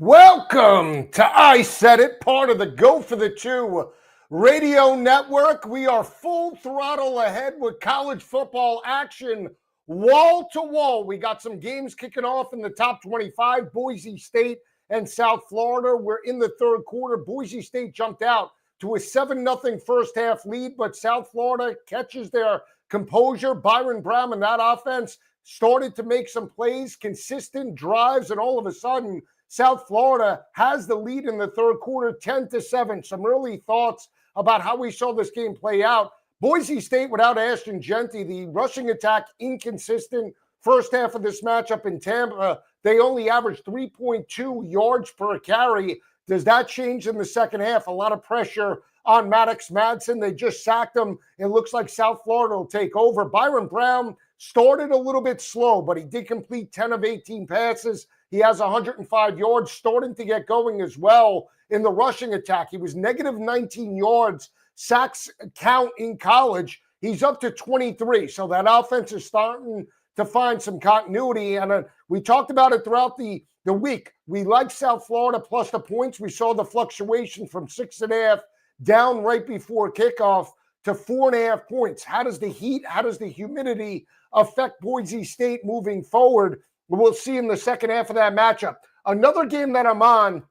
Welcome to I Said It, part of the Go for the Two radio network. We are full throttle ahead with college football action, wall to wall. We got some games kicking off in the top 25, Boise State and South Florida. We're in the third quarter. Boise State jumped out to a 7-0 first half lead, but South Florida catches their composure. Byron Brown and that offense started to make some plays, consistent drives, and all of a sudden, South Florida has the lead in the third quarter, 10-7. Some early thoughts about how we saw this game play out. Boise State without Ashton Jeanty, the rushing attack inconsistent. First half of this matchup in Tampa, they only averaged 3.2 yards per carry. Does that change in the second half? A lot of pressure on Maddox Madsen. They just sacked him. It looks like South Florida will take over. Byron Brown started a little bit slow, but he did complete 10 of 18 passes. He has 105 yards, starting to get going as well in the rushing attack. He was negative 19 yards, sacks count in college. He's up to 23. So that offense is starting to find some continuity. And we talked about it throughout the week. We like South Florida plus the points. We saw the fluctuation from 6.5 down right before kickoff to 4.5 points. How does the heat, how does the humidity affect Boise State moving forward? We'll see in the second half of that matchup. Another game that I'm on,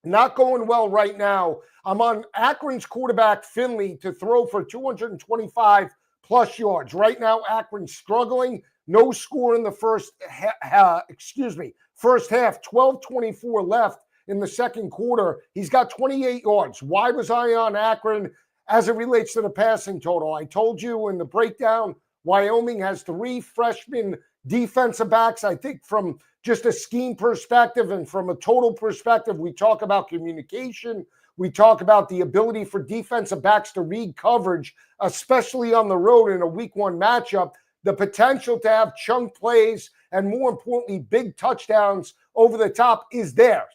not going well right now. I'm on Akron's quarterback, Finley, to throw for 225 plus yards. Right now, Akron's struggling. No score in the first half, 12:24 left in the second quarter. He's got 28 yards. Why was I on Akron as it relates to the passing total? I told you in the breakdown, Wyoming has 3 freshmen defensive backs. I think from just a scheme perspective and from a total perspective, we talk about communication. We talk about the ability for defensive backs to read coverage, especially on the road in a week 1 matchup. The potential to have chunk plays and, more importantly, big touchdowns over the top is there.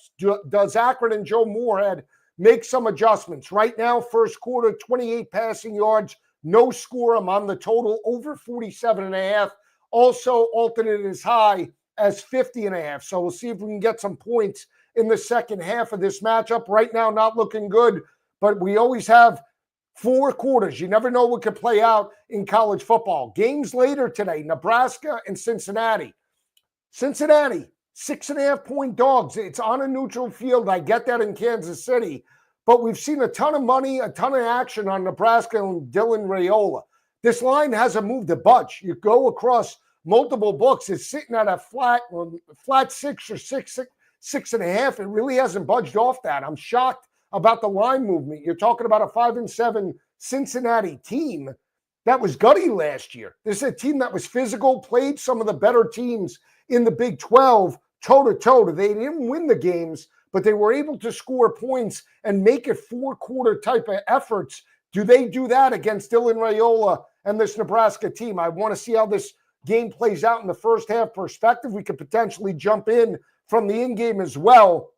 Does Akron and Joe Moorhead make some adjustments? Right now, first quarter, 28 passing yards, no score. I'm on the total over 47.5. Also alternate as high as 50.5. So we'll see if we can get some points in the second half of this matchup. Right now, not looking good, but we always have 4 quarters. You never know what could play out in college football. Games later today, Nebraska and Cincinnati. Cincinnati, 6.5-point dogs. It's on a neutral field. I get that in Kansas City, but we've seen a ton of money, a ton of action on Nebraska and Dylan Raiola. This line hasn't moved a budge. You go across multiple books, it's sitting at a flat 6 or 6.5. It really hasn't budged off that. I'm shocked about the line movement. You're talking about a 5-7 Cincinnati team that was gutty last year. This is a team that was physical, played some of the better teams in the Big 12 toe-to-toe. They didn't win the games, but they were able to score points and make it 4-quarter type of efforts. Do they do that against Dylan Raiola and this Nebraska team? I want to see how this game plays out in the first half perspective. We could potentially jump in from the in-game as well.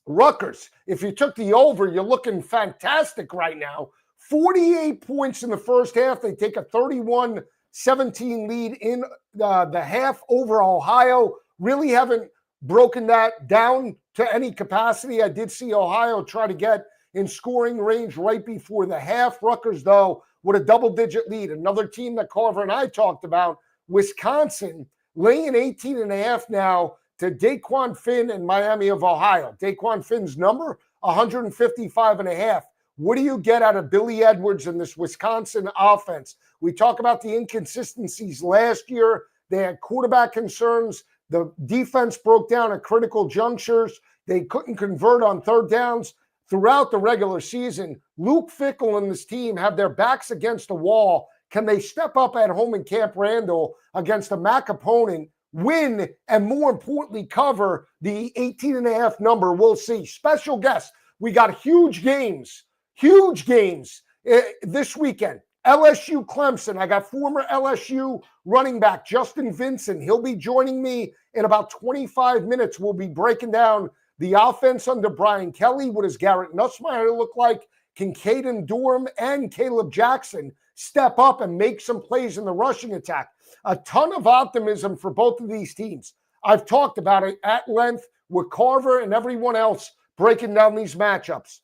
Rutgers, if you took the over, you're looking fantastic right now. 48 points in the first half. They take a 31-17 lead in the half over Ohio. Really haven't broken that down to any capacity. I did see Ohio try to get in scoring range right before the half. Rutgers, though, with a double-digit lead. Another team that Carver and I talked about, Wisconsin, laying 18.5 now to Daquan Finn and Miami of Ohio. Daquan Finn's number, 155.5. What do you get out of Billy Edwards and this Wisconsin offense? We talk about the inconsistencies last year. They had quarterback concerns. The defense broke down at critical junctures. They couldn't convert on third downs throughout the regular season. Luke Fickell and this team have their backs against the wall. Can they step up at home in Camp Randall against a MAC opponent, win, and more importantly, cover the 18.5 number? We'll see. Special guest. We got huge games this weekend. LSU Clemson. I got former LSU running back Justin Vincent. He'll be joining me in about 25 minutes. We'll be breaking down the offense under Brian Kelly. What does Garrett Nussmeier look like? Can Caden Durham and Caleb Jackson step up and make some plays in the rushing attack? A ton of optimism for both of these teams. I've talked about it at length with Carver and everyone else breaking down these matchups,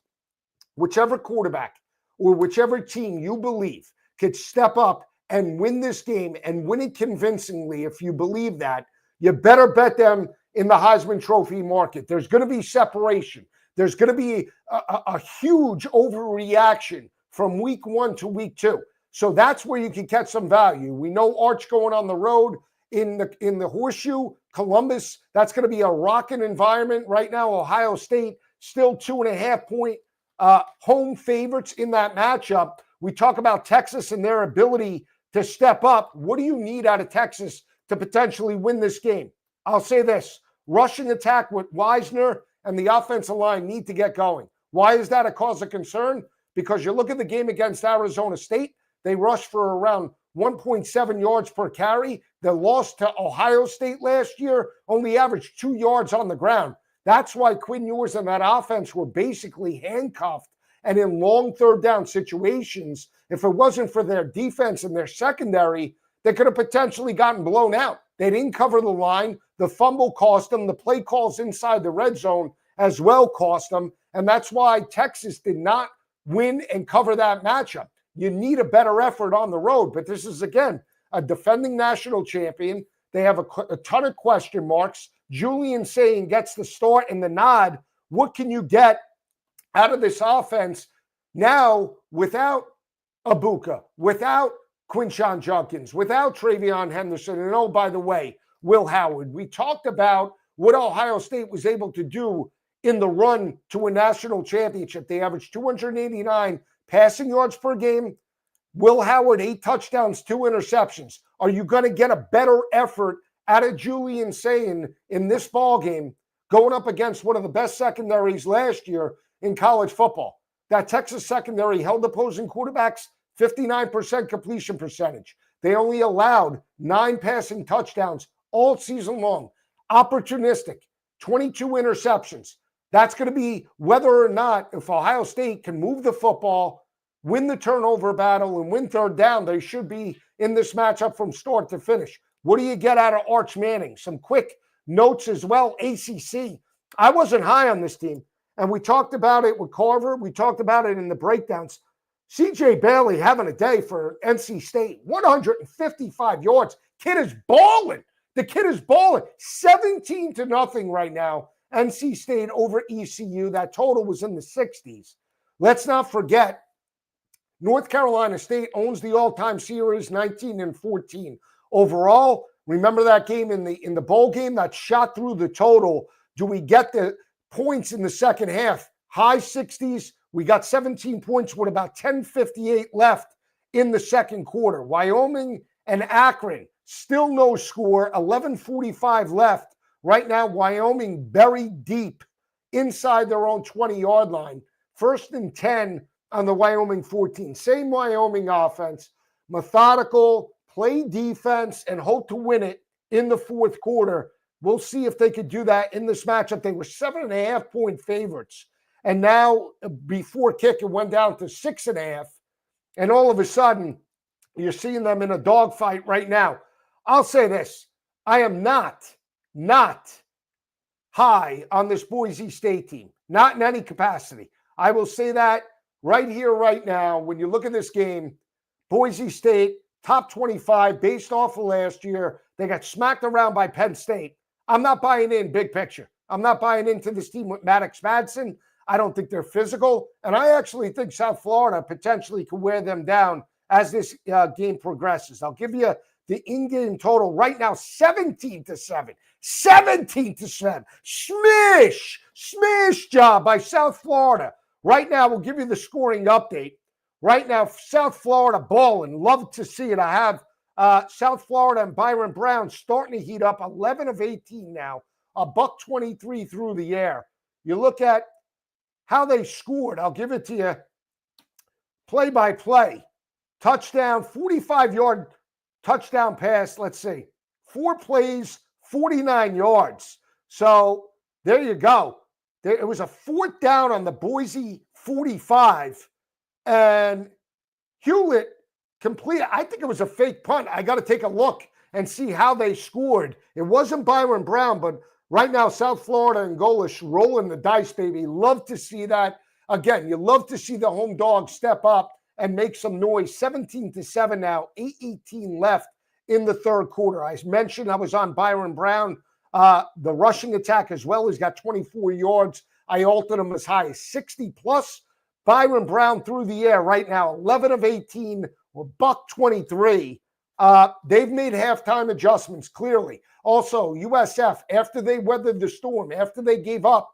whichever quarterback or whichever team you believe could step up and win this game and win it convincingly, if you believe that, you better bet them in the Heisman Trophy market. There's going to be separation. There's going to be a huge overreaction from week 1 to week 2. So that's where you can catch some value. We know Arch going on the road in the Horseshoe, Columbus. That's going to be a rocking environment right now. Ohio State still 2.5-point home favorites in that matchup. We talk about Texas and their ability to step up. What do you need out of Texas to potentially win this game? I'll say this: rushing attack with Wisner and the offensive line need to get going. Why is that a cause of concern? Because you look at the game against Arizona State, they rushed for around 1.7 yards per carry. The loss to Ohio State last year only averaged 2 yards on the ground. That's why Quinn Ewers and that offense were basically handcuffed and in long third down situations. If it wasn't for their defense and their secondary, they could have potentially gotten blown out. They didn't cover the line. The fumble cost them. The play calls inside the red zone as well cost them. And that's why Texas did not win and cover that matchup. You need a better effort on the road. But this is, again, a defending national champion. They have a ton of question marks. Julian Sayin gets the start and the nod. What can you get out of this offense now without Abuka, without Quinshon Judkins, without Travion Henderson, and oh, by the way, Will Howard? We talked about what Ohio State was able to do in the run to a national championship. They averaged 289 passing yards per game. Will Howard, 8 touchdowns, 2 interceptions. Are you going to get a better effort out of Julian Sayin in this ballgame going up against one of the best secondaries last year in college football? That Texas secondary held opposing quarterbacks 59% completion percentage. They only allowed 9 passing touchdowns all season long. Opportunistic, 22 interceptions. That's going to be whether or not, if Ohio State can move the football, win the turnover battle, and win third down, they should be in this matchup from start to finish. What do you get out of Arch Manning? Some quick notes as well. ACC. I wasn't high on this team, and we talked about it with Carver. We talked about it in the breakdowns. C.J. Bailey having a day for NC State. 155 yards. Kid is balling. The kid is balling. 17-0 right now. NC State over ECU. That total was in the 60s. Let's not forget, North Carolina State owns the all-time series, 19-14. Overall, remember that game in the bowl game that shot through the total? Do we get the points in the second half? High 60s. We got 17 points with about 10:58 left in the second quarter. Wyoming and Akron, still no score, 11:45 left. Right now, Wyoming buried deep inside their own 20-yard line. 1st and 10 on the Wyoming 14. Same Wyoming offense, methodical, play defense, and hope to win it in the fourth quarter. We'll see if they could do that in this matchup. They were 7.5-point favorites. And now, before kick, it went down to 6.5. And all of a sudden, you're seeing them in a dogfight right now. I'll say this. I am not high on this Boise State team. Not in any capacity. I will say that right here, right now. When you look at this game, Boise State, top 25, based off of last year. They got smacked around by Penn State. I'm not buying in big picture. I'm not buying into this team with Maddox Madsen. I don't think they're physical. And I actually think South Florida potentially could wear them down as this game progresses. I'll give you the in-game total right now, 17-7. 17-7. Smish job by South Florida. Right now, we'll give you the scoring update. Right now, South Florida balling. Love to see it. I have South Florida and Byron Brown starting to heat up. 11 of 18 now. $123 through the air. You look at how they scored. I'll give it to you play-by-play. Touchdown, 45-yard touchdown pass. Let's see. 4 plays, 49 yards. So there you go. It was a 4th down on the Boise 45. And Hewlett completed. I think it was a fake punt. I got to take a look and see how they scored. It wasn't Byron Brown, but Right now, South Florida and Golish rolling the dice, baby. Love to see that. Again, you love to see the home dog step up and make some noise. 17-7 now, 8:18 left in the third quarter. I mentioned I was on Byron Brown. The rushing attack as well. He's got 24 yards. I altered him as high as 60 plus. Byron Brown through the air right now, 11 of 18, or $123. They've made halftime adjustments, clearly. Also, USF, after they weathered the storm, after they gave up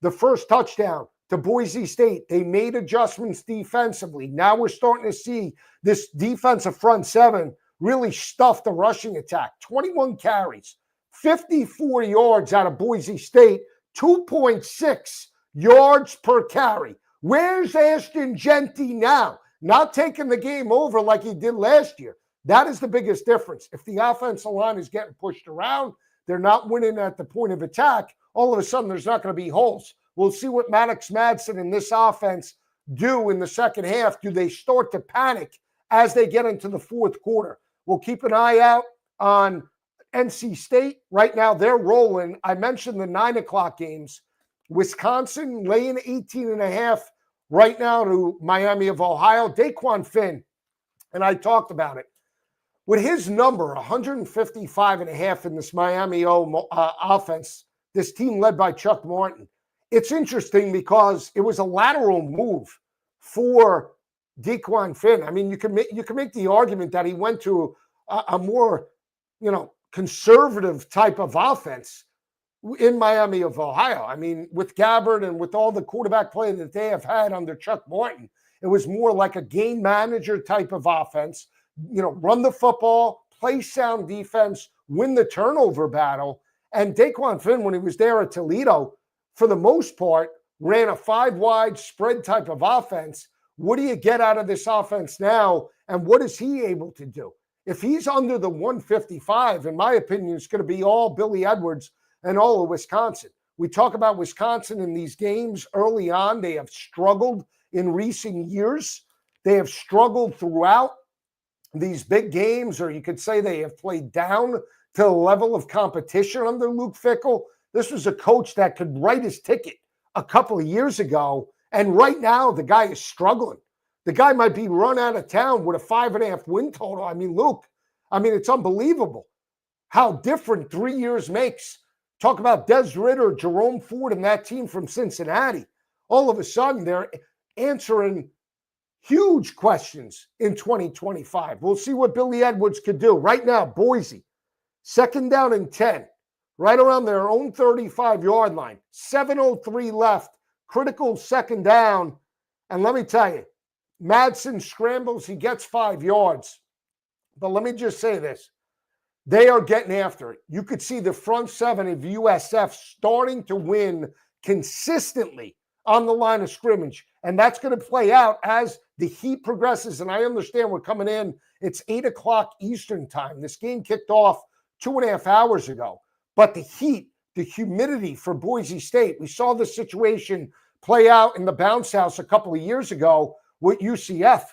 the first touchdown to Boise State, they made adjustments defensively. Now we're starting to see this defensive front seven really stuff the rushing attack. 21 carries, 54 yards out of Boise State, 2.6 yards per carry. Where's Ashton Genty now? Not taking the game over like he did last year. That is the biggest difference. If the offensive line is getting pushed around, they're not winning at the point of attack, all of a sudden there's not going to be holes. We'll see what Maddox Madsen and this offense do in the second half. Do they start to panic as they get into the fourth quarter? We'll keep an eye out on NC State. Right now, they're rolling. I mentioned the 9 o'clock games. Wisconsin laying 18.5 right now to Miami of Ohio. Daquan Finn, and I talked about it. With his number, 155.5 in this Miami offense, this team led by Chuck Martin, it's interesting because it was a lateral move for Daquan Finn. I mean, you can make the argument that he went to a more, conservative type of offense in Miami of Ohio. I mean, with Gabbard and with all the quarterback play that they have had under Chuck Martin, it was more like a game manager type of offense. Run the football, play sound defense, win the turnover battle. And Daquan Finn, when he was there at Toledo, for the most part, ran a 5-wide spread type of offense. What do you get out of this offense now? And what is he able to do? If he's under the 155, in my opinion, it's going to be all Billy Edwards and all of Wisconsin. We talk about Wisconsin in these games early on. They have struggled in recent years. They have struggled throughout these big games, or you could say they have played down to the level of competition under Luke Fickell. This was a coach that could write his ticket a couple of years ago, and right now the guy is struggling. The guy might be run out of town with a 5.5 win total. I mean, Luke, it's unbelievable how different 3 years makes. Talk about Des Ridder, Jerome Ford, and that team from Cincinnati. All of a sudden, they're answering huge questions in 2025. We'll see what Billy Edwards could do. Right now, Boise, 2nd down and 10, right around their own 35-yard line. 7:03 left, critical 2nd down. And let me tell you, Madsen scrambles, he gets 5 yards. But let me just say this. They are getting after it. You could see the front seven of USF starting to win consistently on the line of scrimmage. And that's going to play out as the heat progresses. And I understand we're coming in. It's 8 o'clock Eastern time. This game kicked off 2.5 hours ago. But the heat, the humidity for Boise State, we saw the situation play out in the bounce house a couple of years ago with UCF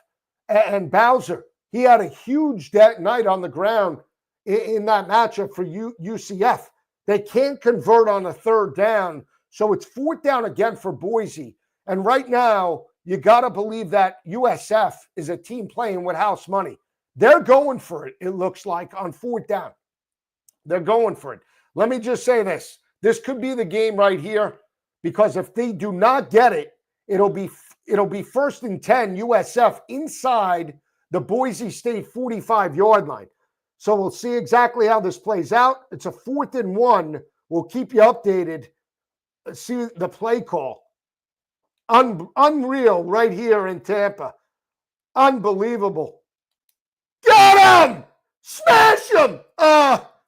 and Bowser. He had a huge night on the ground in that matchup for UCF. They can't convert on a 3rd down. So it's 4th down again for Boise. And right now, you got to believe that USF is a team playing with house money. They're going for it, it looks like, on 4th down. They're going for it. Let me just say this. This could be the game right here, because if they do not get it, it'll be 1st and 10 USF inside the Boise State 45-yard line. So we'll see exactly how this plays out. It's a 4th and 1. We'll keep you updated. See the play call. Unreal right here in Tampa. Unbelievable. Got him! Smash him!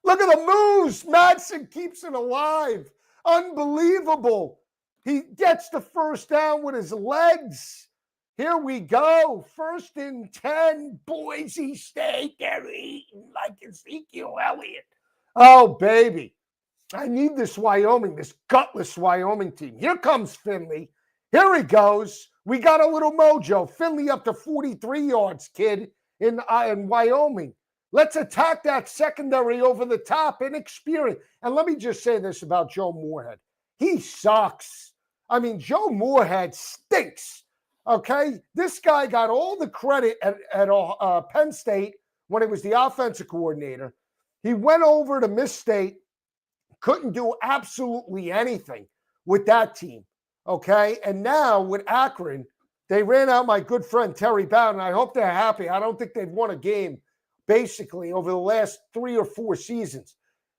Look at the moves. Madsen keeps it alive. Unbelievable. He gets the 1st down with his legs. Here we go. 1st and 10. Boise State. They're eating like Ezekiel Elliott. Oh, baby. I need this Wyoming, this gutless Wyoming team. Here comes Finley. Here he goes. We got a little mojo. Finley up to 43 yards, kid, in Wyoming. Let's attack that secondary over the top, inexperienced. And let me just say this about Joe Moorhead. He sucks. I mean, Joe Moorhead stinks. Okay? This guy got all the credit at Penn State when he was the offensive coordinator. He went over to Miss State, couldn't do absolutely anything with that team. Okay? And now with Akron, they ran out my good friend Terry Bowden. I hope they're happy. I don't think they've won a game basically over the last 3 or 4 seasons.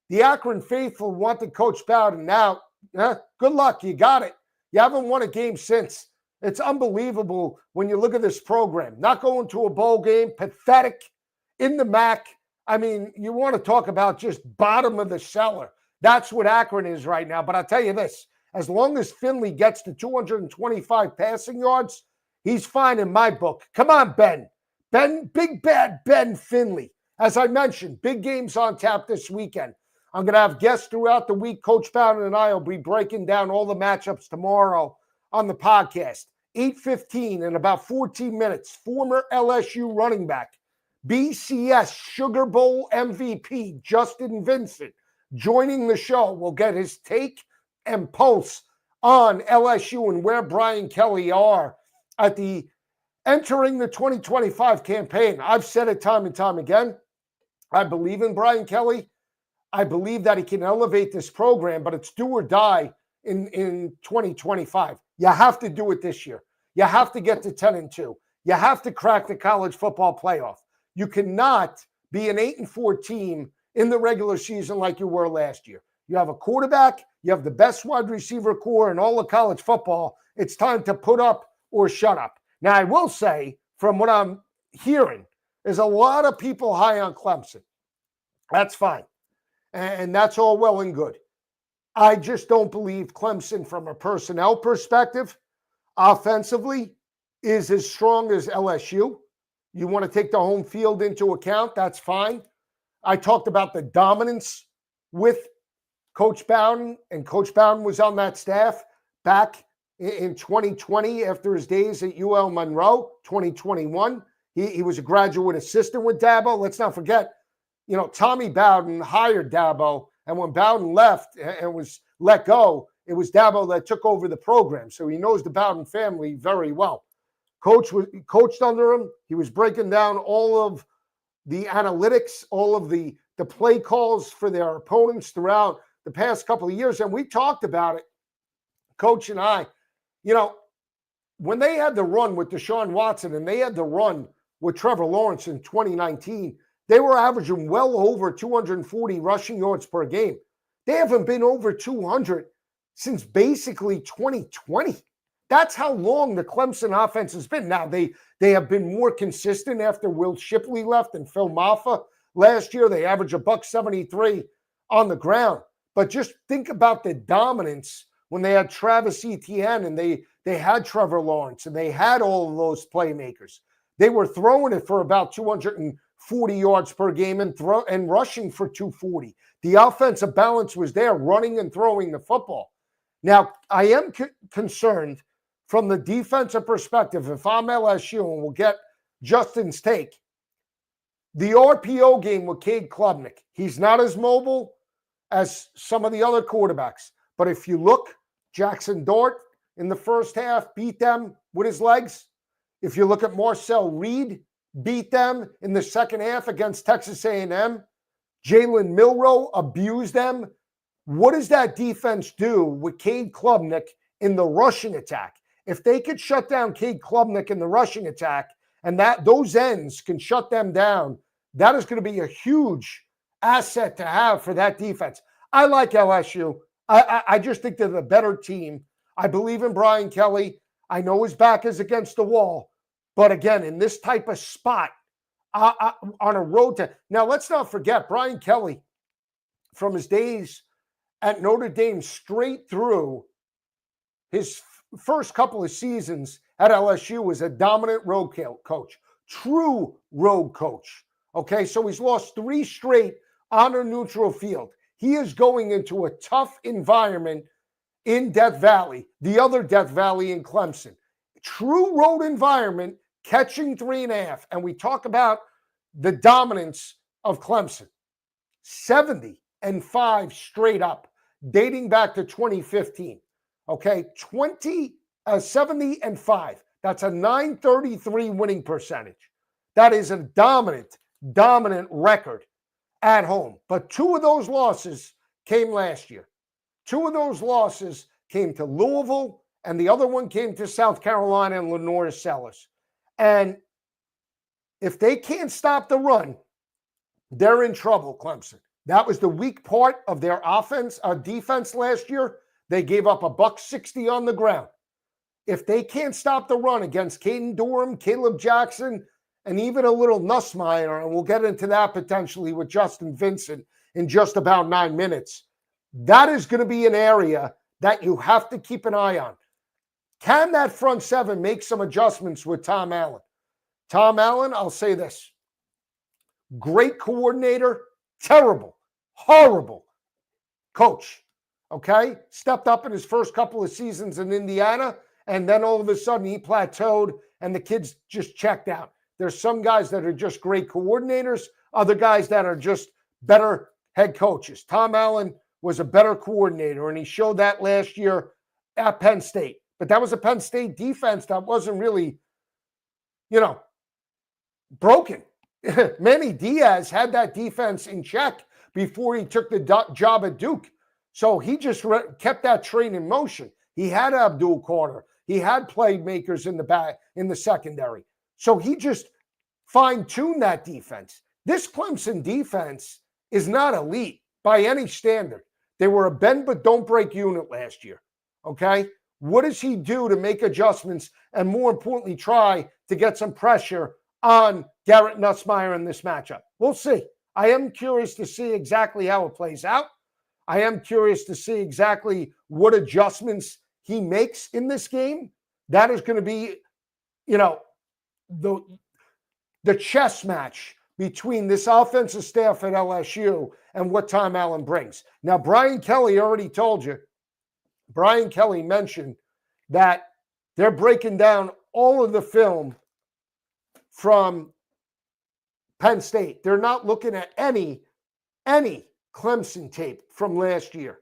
The Akron faithful wanted Coach Bowden. Now, good luck. You got it. You haven't won a game since. It's unbelievable when you look at this program. Not going to a bowl game, pathetic, in the MAC. I mean, you want to talk about just bottom of the cellar. That's what Akron is right now. But I'll tell you this, as long as Finley gets to 225 passing yards, he's fine in my book. Come on, Ben. Big bad Ben Finley. As I mentioned, big games on tap this weekend. I'm going to have guests throughout the week. Coach Bowden and I will be breaking down all the matchups tomorrow on the podcast. 8:15 in about 14 minutes. Former LSU running back, BCS Sugar Bowl MVP, Justin Vincent, joining the show. We'll get his take and pulse on LSU and where Brian Kelly are at the entering the 2025 campaign. I've said it time and time again. I believe in Brian Kelly. I believe that he can elevate this program, but it's do or die in 2025. You have to do it this year. You have to get to 10-2. You have to crack the college football playoff. You cannot be an 8-4 team in the regular season like you were last year. You have a quarterback. You have the best wide receiver core in all of college football. It's time to put up or shut up. Now, I will say, from what I'm hearing, there's a lot of people high on Clemson. That's fine. And that's all well and good. I just don't believe Clemson, from a personnel perspective, offensively, is as strong as LSU. You want to take the home field into account, that's fine. I talked about the dominance with Coach Bowden, and Coach Bowden was on that staff back in 2020 after his days at UL Monroe. 2021. He was a graduate assistant with Dabo. Let's not forget, Tommy Bowden hired Dabo, and when Bowden left and was let go, it was Dabo that took over the program. So he knows the Bowden family very well. Coached under him. He was breaking down all of the analytics, all of the play calls for their opponents throughout the past couple of years. And we talked about it, Coach and I. When they had the run with Deshaun Watson and they had the run with Trevor Lawrence in 2019, they were averaging well over 240 rushing yards per game. They haven't been over 200 since basically 2020. That's how long the Clemson offense has been. Now, they have been more consistent after Will Shipley left and Phil Maffa. Last year, they averaged $173 on the ground. But just think about the dominance when they had Travis Etienne and they had Trevor Lawrence and they had all of those playmakers. They were throwing it for about 240 yards per game and rushing for 240. The offensive balance was there, running and throwing the football. Now, I am concerned from the defensive perspective. If I'm LSU, and we'll get Justin's take, the RPO game with Cade Klubnik, he's not as mobile as some of the other quarterbacks. But if you look, Jackson Dart in the first half beat them with his legs. If you look at Marcel Reed, beat them in the second half against Texas A&M. Jalen Milroe abused them. What does that defense do with Cade Klubnik in the rushing attack? If they could shut down Cade Klubnik in the rushing attack, and those ends can shut them down, that is going to be a huge asset to have for that defense. I like LSU. I just think they're the better team. I believe in Brian Kelly. I know his back is against the wall. But again, in this type of spot, on a road to... Now, let's not forget, Brian Kelly, from his days at Notre Dame straight through his first couple of seasons at LSU, was a dominant road coach. True road coach. Okay, so he's lost 3 straight on a neutral field. He is going into a tough environment in Death Valley, the other Death Valley in Clemson. True road environment, catching 3.5. And we talk about the dominance of Clemson. 70-5 straight up, dating back to 2015. Okay, 70-5. That's a 933 winning percentage. That is a dominant record at home. But two of those losses came last year. Two of those losses came to Louisville, and the other one came to South Carolina and Lenore Sellers. And if they can't stop the run, they're in trouble, Clemson. That was the weak part of their defense last year. They gave up $160 on the ground. If they can't stop the run against Caden Durham, Caleb Jackson, and even a little Nussmeier, and we'll get into that potentially with Justin Vincent in just about 9 minutes, that is going to be an area that you have to keep an eye on. Can that front seven make some adjustments with Tom Allen? Tom Allen, I'll say this. Great coordinator, terrible, horrible coach. Okay? Stepped up in his first couple of seasons in Indiana, and then all of a sudden he plateaued and the kids just checked out. There's some guys that are just great coordinators, other guys that are just better head coaches. Tom Allen was a better coordinator, and he showed that last year at Penn State. But that was a Penn State defense that wasn't really, broken. Manny Diaz had that defense in check before he took the job at Duke. So he just kept that train in motion. He had Abdul Carter. He had playmakers in the secondary. So he just fine-tuned that defense. This Clemson defense is not elite by any standard. They were a bend but don't break unit last year. Okay? What does he do to make adjustments and, more importantly, try to get some pressure on Garrett Nussmeier in this matchup? We'll see. I am curious to see exactly how it plays out. I am curious to see exactly what adjustments he makes in this game. That is going to be, the chess match between this offensive staff at LSU and what Tom Allen brings. Now, Brian Kelly already told you. Brian Kelly mentioned that they're breaking down all of the film from Penn State. They're not looking at any Clemson tape from last year.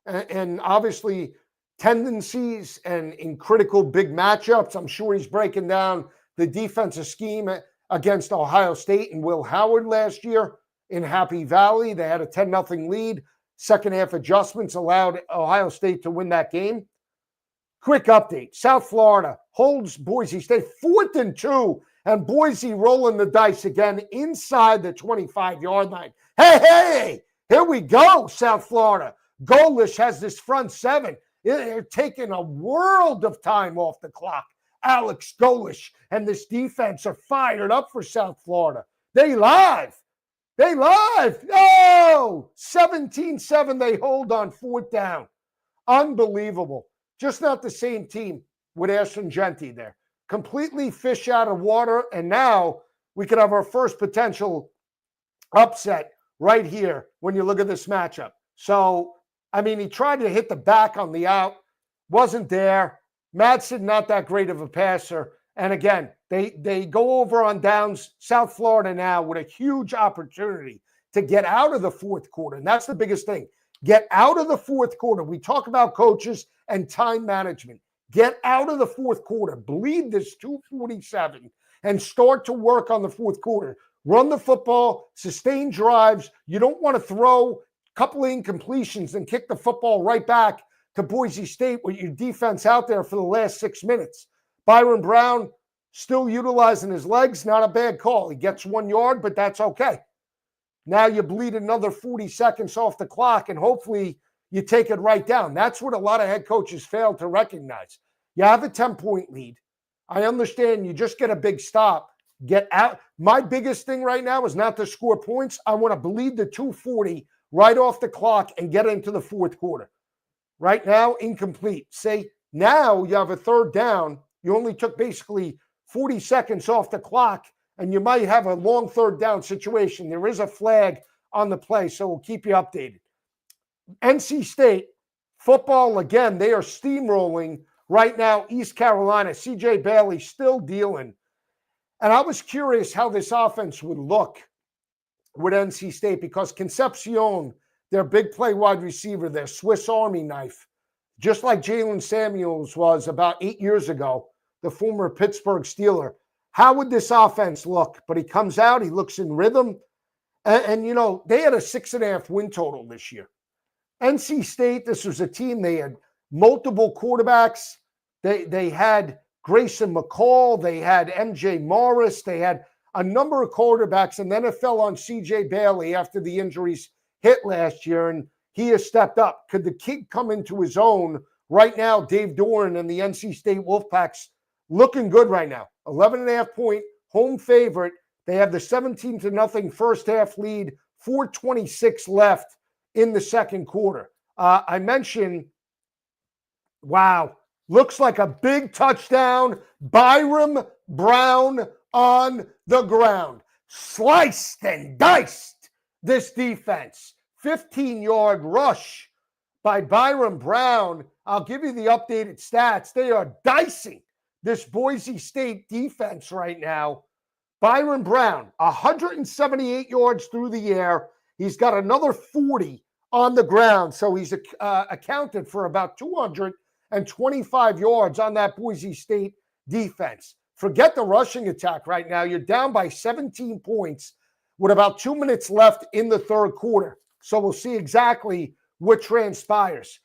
And obviously, tendencies and in critical big matchups, I'm sure he's breaking down the defensive scheme against Ohio State and Will Howard last year in Happy Valley. They had a 10-0 lead. Second half adjustments allowed Ohio State to win that game. Quick update. South Florida holds Boise State 4th and 2, and Boise rolling the dice again inside the 25-yard line. Hey, here we go, South Florida. Golish has this front seven. They're taking a world of time off the clock. Alex Golish and this defense are fired up for South Florida. They live. Oh, 17-7 they hold on 4th down. Unbelievable. Just not the same team with Ashton Genty there. Completely fish out of water, and now we could have our first potential upset right here when you look at this matchup. So, he tried to hit the back on the out. Wasn't there. Madsen, not that great of a passer. And again, they go over on downs. South Florida now with a huge opportunity to get out of the fourth quarter. And that's the biggest thing. Get out of the fourth quarter. We talk about coaches and time management. Get out of the fourth quarter. Bleed this 2:47 and start to work on the fourth quarter. Run the football, sustain drives. You don't want to throw a couple of incompletions and kick the football right back to Boise State with your defense out there for the last 6 minutes. Byron Brown still utilizing his legs. Not a bad call. He gets 1 yard, but that's okay. Now you bleed another 40 seconds off the clock, and hopefully you take it right down. That's what a lot of head coaches fail to recognize. You have a 10-point lead. I understand you just get a big stop. Get out. My biggest thing right now is not to score points. I want to bleed the 2:40 right off the clock and get into the fourth quarter. Right now, incomplete. Say, now you have a 3rd down. You only took basically 40 seconds off the clock, and you might have a long 3rd down situation. There is a flag on the play, so we'll keep you updated. NC State football, again, they are steamrolling right now. East Carolina, CJ Bailey still dealing. And I was curious how this offense would look with NC State because Concepcion, their big play wide receiver, their Swiss Army knife, just like Jalen Samuels was about 8 years ago, the former Pittsburgh Steeler. How would this offense look? But he comes out, he looks in rhythm. And you know, they had a 6.5 win total this year. NC State, this was a team, they had multiple quarterbacks. They had Grayson McCall, they had MJ Morris, they had a number of quarterbacks, and then it fell on CJ Bailey after the injuries hit last year, and he has stepped up. Could the kid come into his own? Right now, Dave Doran and the NC State Wolfpacks looking good right now. 11.5-point home favorite. They have the 17-0 first half lead, 4:26 left in the second quarter. I mentioned, wow, looks like a big touchdown. Byram Brown on the ground. Sliced and diced this defense. 15-yard rush by Byram Brown. I'll give you the updated stats. They are dicing this Boise State defense right now. Byram Brown, 178 yards through the air. He's got another 40 on the ground. So he's accounted for about 225 yards on that Boise State defense. Forget the rushing attack right now. You're down by 17 points with about 2 minutes left in the third quarter. So we'll see exactly what transpires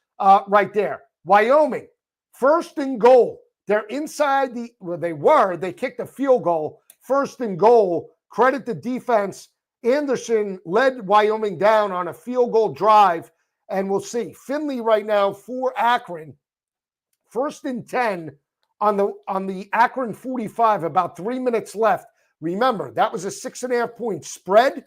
right there. Wyoming, first and goal. They're inside they kicked a field goal. First and goal. Credit the defense. Anderson led Wyoming down on a field goal drive, and we'll see. Finley right now for Akron. First and 10 on the Akron 45, about 3 minutes left. Remember, that was a 6.5-point spread.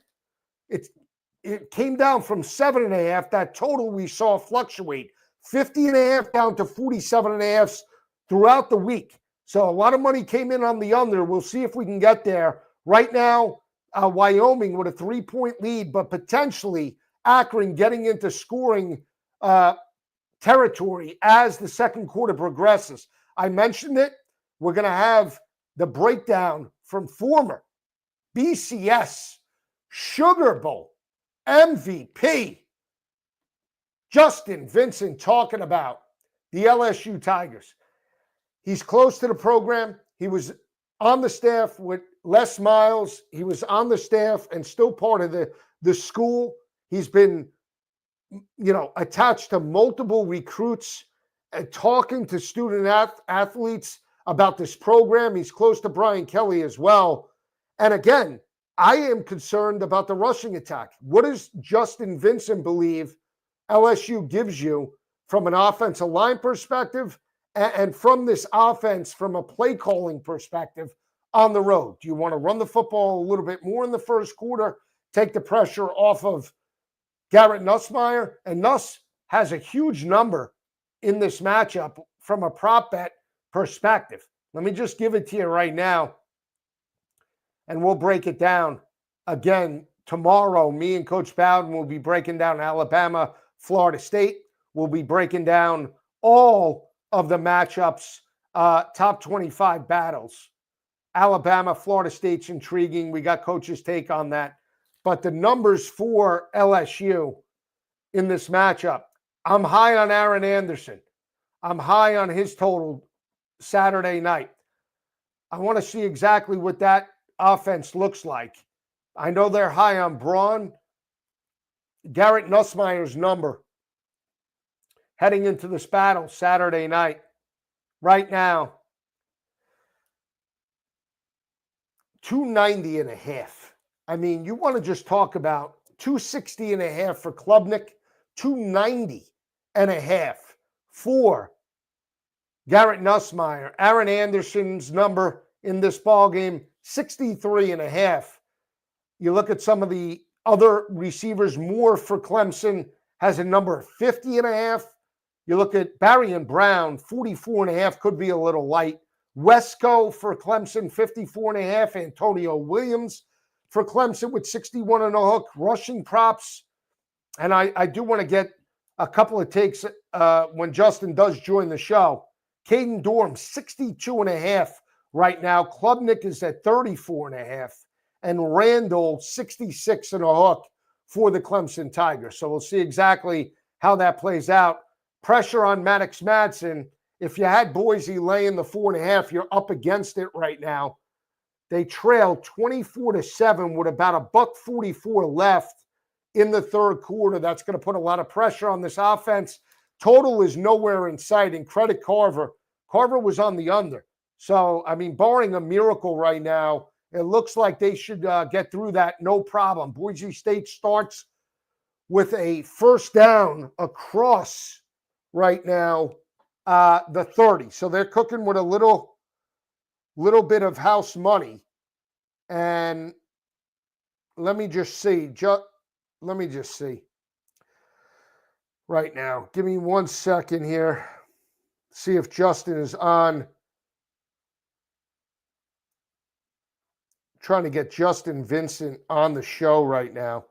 It came down from 7.5. That total we saw fluctuate. 50.5 down to 47.5 throughout the week. So a lot of money came in on the under. We'll see if we can get there. Right now, Wyoming with a 3-point lead, but potentially Akron getting into scoring territory as the second quarter progresses. I mentioned it. We're going to have the breakdown from former BCS Sugar Bowl MVP Justin Vincent talking about the LSU Tigers. He's close to the program. He was on the staff with Les Miles. He was on the staff and still part of the school. He's been, attached to multiple recruits and talking to student athletes about this program. He's close to Brian Kelly as well. And again, I am concerned about the rushing attack. What does Justin Vincent believe LSU gives you from an offensive line perspective and from this offense from a play calling perspective on the road? Do you want to run the football a little bit more in the first quarter, take the pressure off of Garrett Nussmeier? And Nuss has a huge number in this matchup from a prop bet perspective. Let me just give it to you right now, and we'll break it down. Again, tomorrow, me and Coach Bowden will be breaking down Alabama, Florida State. We'll be breaking down all of the matchups, top 25 battles. Alabama, Florida State's intriguing. We got Coach's take on that. But the numbers for LSU in this matchup, I'm high on Aaron Anderson. I'm high on his total Saturday night. I want to see exactly what that offense looks like. I know they're high on Braun. Garrett Nussmeier's number heading into this battle Saturday night. Right now, 290.5. I mean, you want to just talk about 260.5 for Klubnik, 290.5 for Garrett Nussmeier. Aaron Anderson's number in this ballgame, 63.5. You look at some of the other receivers, Moore for Clemson has a number of 50.5. You look at Barry and Brown, 44.5, could be a little light. Wesco for Clemson, 54.5. Antonio Williams for Clemson with 61 and a hook. Rushing props. And I do want to get a couple of takes when Justin does join the show. Caden Dorm, 62.5 right now. Klubnik is at 34.5. and Randall 66 and a hook for the Clemson Tigers. So we'll see exactly how that plays out. Pressure on Maddox Madsen. If you had Boise laying the 4.5, you're up against it right now. They trail 24-7 with about $1.44 left in the third quarter. That's going to put a lot of pressure on this offense. Total is nowhere in sight. And credit Carver. Carver was on the under. So, I mean, barring a miracle right now, it looks like they should get through that no problem. Boise State starts with a first down across right now the 30. So they're cooking with a little bit of house money. And let me just see. Let me just see right now. Give me 1 second here. See if Justin is on. Trying to get Justin Vincent on the show right now.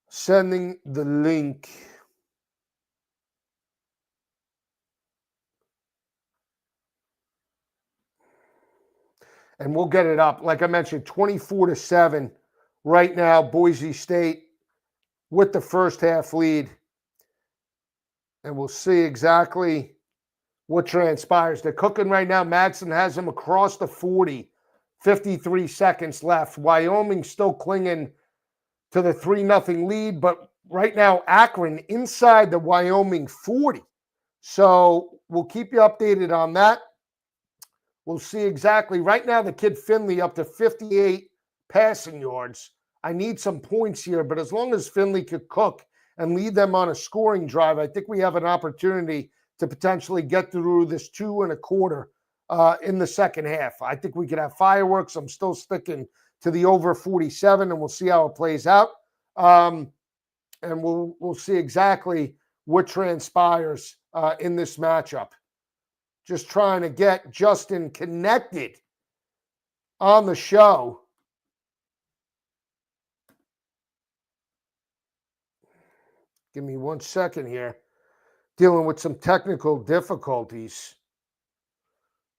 Sending the link. And we'll get it up. Like I mentioned, 24-7 right now. Boise State with the first half lead. And we'll see exactly what transpires. They're cooking right now. Madsen has him across the 40. 53 seconds left. Wyoming still clinging to the 3-0 lead, but right now Akron inside the Wyoming 40. So we'll keep you updated on that. We'll see exactly. Right now the kid Finley up to 58 passing yards. I need some points here, but as long as Finley could cook and lead them on a scoring drive, I think we have an opportunity to potentially get through this 2 1/4 in the second half. I think we could have fireworks. I'm still sticking to the over 47, and we'll see how it plays out. And we'll see exactly what transpires in this matchup. Just trying to get Justin connected on the show. Give me 1 second here. Dealing with some technical difficulties.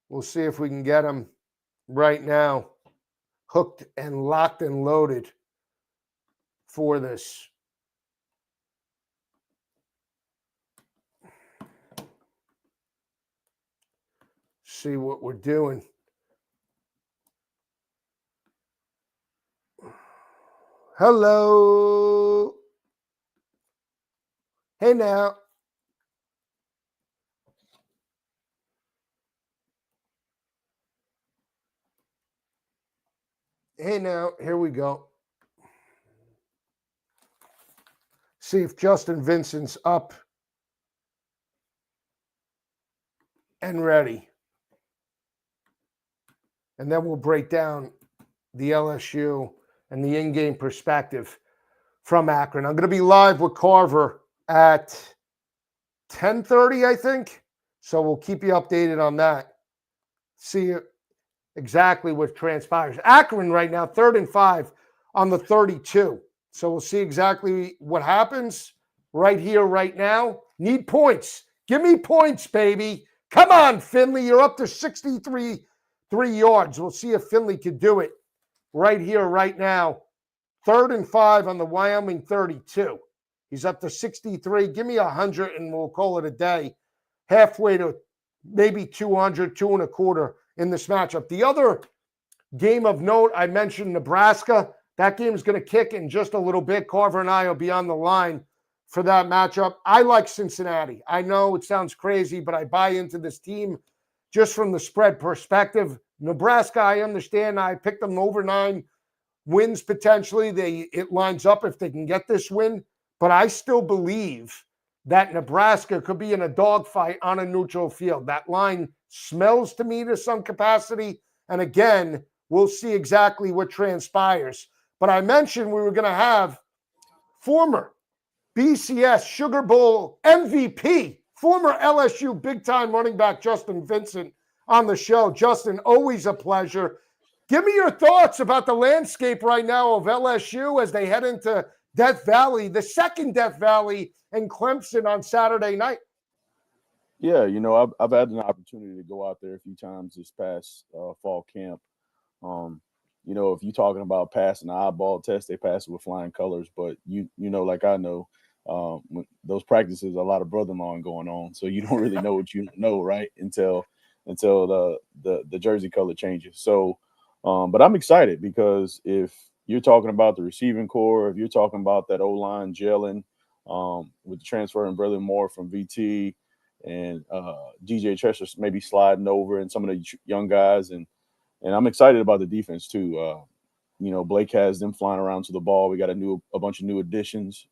We'll see if we can get him right now hooked and locked and loaded for this. See what we're doing. Hello. Hey now. Hey now, here we go. See if Justin Vincent's up and ready. And then we'll break down the LSU and the in-game perspective from Akron. I'm going to be live with Carver at 10:30, I think. So we'll keep you updated on that. See exactly what transpires. Akron right now, 3rd and 5 on the 32. So we'll see exactly what happens right here, right now. Need points. Give me points, baby. Come on, Finley. You're up to 63 yards. We'll see if Finley can do it right here, right now. 3rd and 5 on the Wyoming 32. He's up to 63. Give me 100 and we'll call it a day. Halfway to maybe 200, 2 1/4 in this matchup. The other game of note, I mentioned Nebraska. That game is going to kick in just a little bit. Carver and I will be on the line for that matchup. I like Cincinnati. I know it sounds crazy, but I buy into this team just from the spread perspective. Nebraska, I understand. I picked them over 9 wins potentially. It lines up if they can get this win. But I still believe that Nebraska could be in a dogfight on a neutral field. That line smells to me to some capacity. And again, we'll see exactly what transpires. But I mentioned we were going to have former BCS Sugar Bowl MVP, former LSU big-time running back Justin Vincent on the show. Justin, always a pleasure. Give me your thoughts about the landscape right now of LSU as they head into Death Valley, the second Death Valley in Clemson on Saturday night. Yeah, you know, I've had an opportunity to go out there a few times this past fall camp. if you're talking about passing the eyeball test, they pass it with flying colors. But like I know, those practices, a lot of brother-in-law going on, so you don't really know what you know, right? Until the jersey color changes. So, but I'm excited because if you're talking about the receiving core, if you're talking about that O-line gelling, with the transfer and Bradley Moore from VT and DJ Chester maybe sliding over and some of the young guys, and I'm excited about the defense too. Blake has them flying around to the ball. We got a bunch of new additions.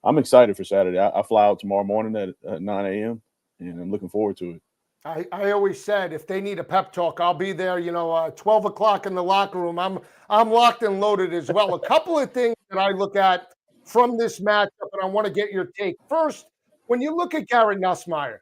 I'm excited for Saturday. I fly out tomorrow morning at 9 a.m. and I'm looking forward to it. I always said if they need a pep talk, I'll be there. 12 o'clock in the locker room. I'm locked and loaded as well. A couple of things that I look at from this matchup, and I want to get your take. First, when you look at Garrett Nussmeier,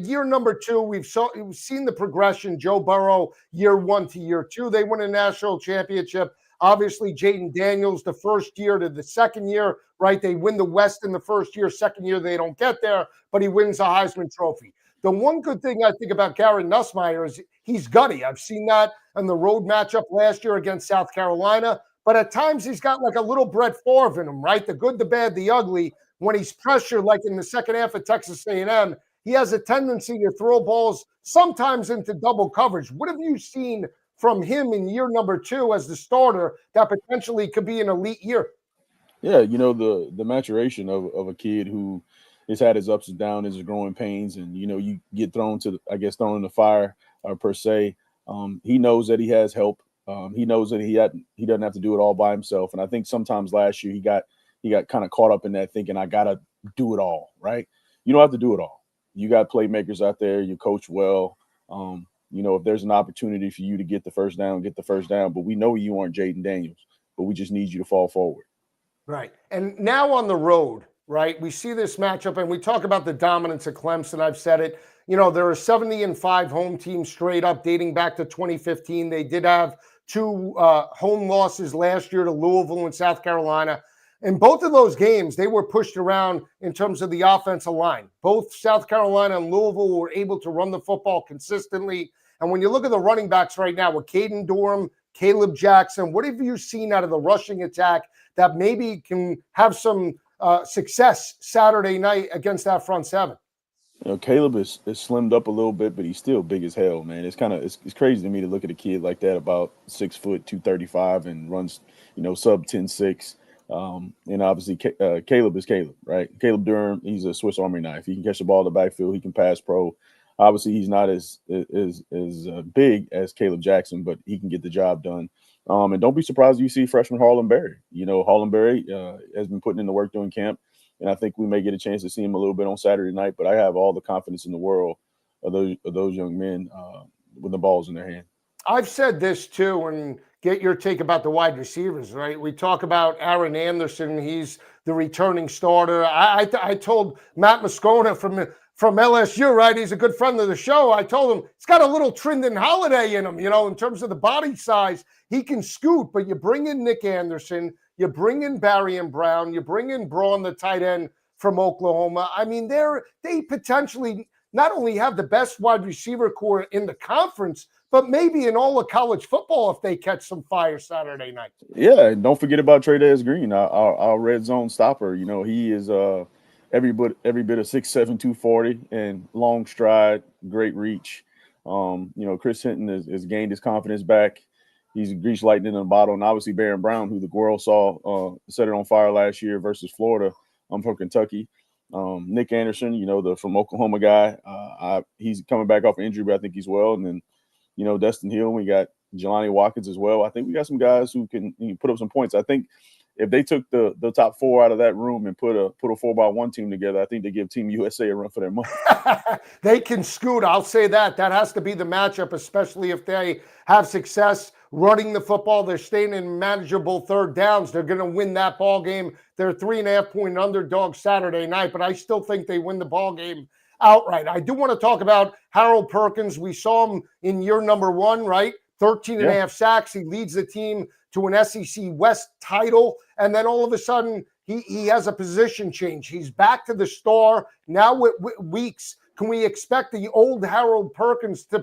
year number 2, we've seen the progression. Joe Burrow, year 1 to year 2, they win a national championship. Obviously, Jaden Daniels, the first year to the second year, right? They win the West in the first year. Second year, they don't get there, but he wins the Heisman Trophy. The one good thing I think about Garrett Nussmeier is he's gutty. I've seen that in the road matchup last year against South Carolina. But at times he's got like a little Brett Favre in him, right? The good, the bad, the ugly. When he's pressured, like in the second half of Texas A&M, he has a tendency to throw balls sometimes into double coverage. What have you seen from him in year number 2 as the starter that potentially could be an elite year? Yeah, the maturation of a kid who has had his ups and downs, his growing pains, and you get thrown in the fire, per se. He knows that he has help. He knows that he doesn't have to do it all by himself. And I think sometimes last year he got kind of caught up in that thinking I gotta do it all, right? You don't have to do it all. You got playmakers out there. You coach well. If there's an opportunity for you to get the first down, get the first down. But we know you aren't Jaden Daniels, but we just need you to fall forward. Right. And now on the road, right, we see this matchup and we talk about the dominance of Clemson. I've said it. There are 70-5 home teams straight up dating back to 2015. They did have 2 home losses last year to Louisville and South Carolina. In both of those games, they were pushed around in terms of the offensive line. Both South Carolina and Louisville were able to run the football consistently. And when you look at the running backs right now with Caden Durham, Caleb Jackson, what have you seen out of the rushing attack that maybe can have some success Saturday night against that front seven? Caleb is slimmed up a little bit, but he's still big as hell, man. It's crazy to me to look at a kid like that, about 6 foot, 235, and runs, sub 10.6. And obviously, Caleb is Caleb, right? Caleb Durham, he's a Swiss Army knife. He can catch the ball in the backfield. He can pass pro. Obviously, he's not as big as Caleb Jackson, but he can get the job done. And don't be surprised if you see freshman Harlan Berry. Harlan Berry has been putting in the work during camp, and I think we may get a chance to see him a little bit on Saturday night. But I have all the confidence in the world of those young men with the balls in their hand. I've said this too, and get your take about the wide receivers, right? We talk about Aaron Anderson. He's the returning starter. I told Matt Moscona from LSU, right? He's a good friend of the show. I told him he's got a little Trindon Holiday in him, in terms of the body size. He can scoot, but you bring in Nick Anderson, you bring in Barry and Brown, you bring in Braun, the tight end from Oklahoma. I mean, they potentially not only have the best wide receiver core in the conference, but maybe in all of college football if they catch some fire Saturday night. Yeah, and don't forget about Tre'Davious Green, our red zone stopper. He is every bit of 6'7", 240, and long stride, great reach. Chris Hinton has gained his confidence back. He's greased lightning in the bottle, and obviously Barron Brown, who the world saw set it on fire last year versus Florida. I'm from Kentucky. Nick Anderson, the from Oklahoma guy. He's coming back off injury, but I think he's well. And then, Dustin Hill. We got Jelani Watkins as well. I think we got some guys who can put up some points. I think if they took the top 4 out of that room and put a 4x1 team together, I think they give Team USA a run for their money. They can scoot. I'll say that. That has to be the matchup, especially if they have success running the football. They're staying in manageable third downs. They're going to win that ball game. They're 3.5-point underdog Saturday night, but I still think they win the ball game outright. I do want to talk about Harold Perkins. We saw him in year number 1, right? 13 and a half sacks. He leads the team to an SEC West title. And then all of a sudden, he has a position change. He's back to the star. Now with Weeks, can we expect the old Harold Perkins to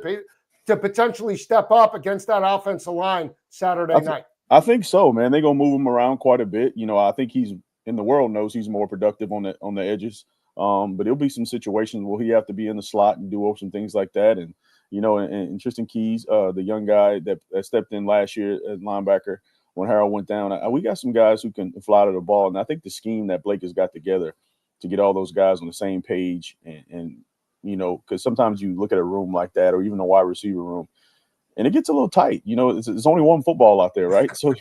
to potentially step up against that offensive line Saturday night? I think so, man. They're gonna move him around quite a bit. I think he's in the world knows he's more productive on the edges. But there'll be some situations where he have to be in the slot and do some things like that. And Tristan Keys, the young guy that stepped in last year as linebacker when Harold went down. We got some guys who can fly to the ball, and I think the scheme that Blake has got together to get all those guys on the same page, and because sometimes you look at a room like that, or even a wide receiver room, and it gets a little tight. It's only one football out there, right? So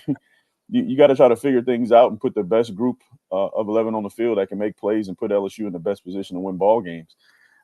you got to try to figure things out and put the best group of 11 on the field that can make plays and put LSU in the best position to win ball games.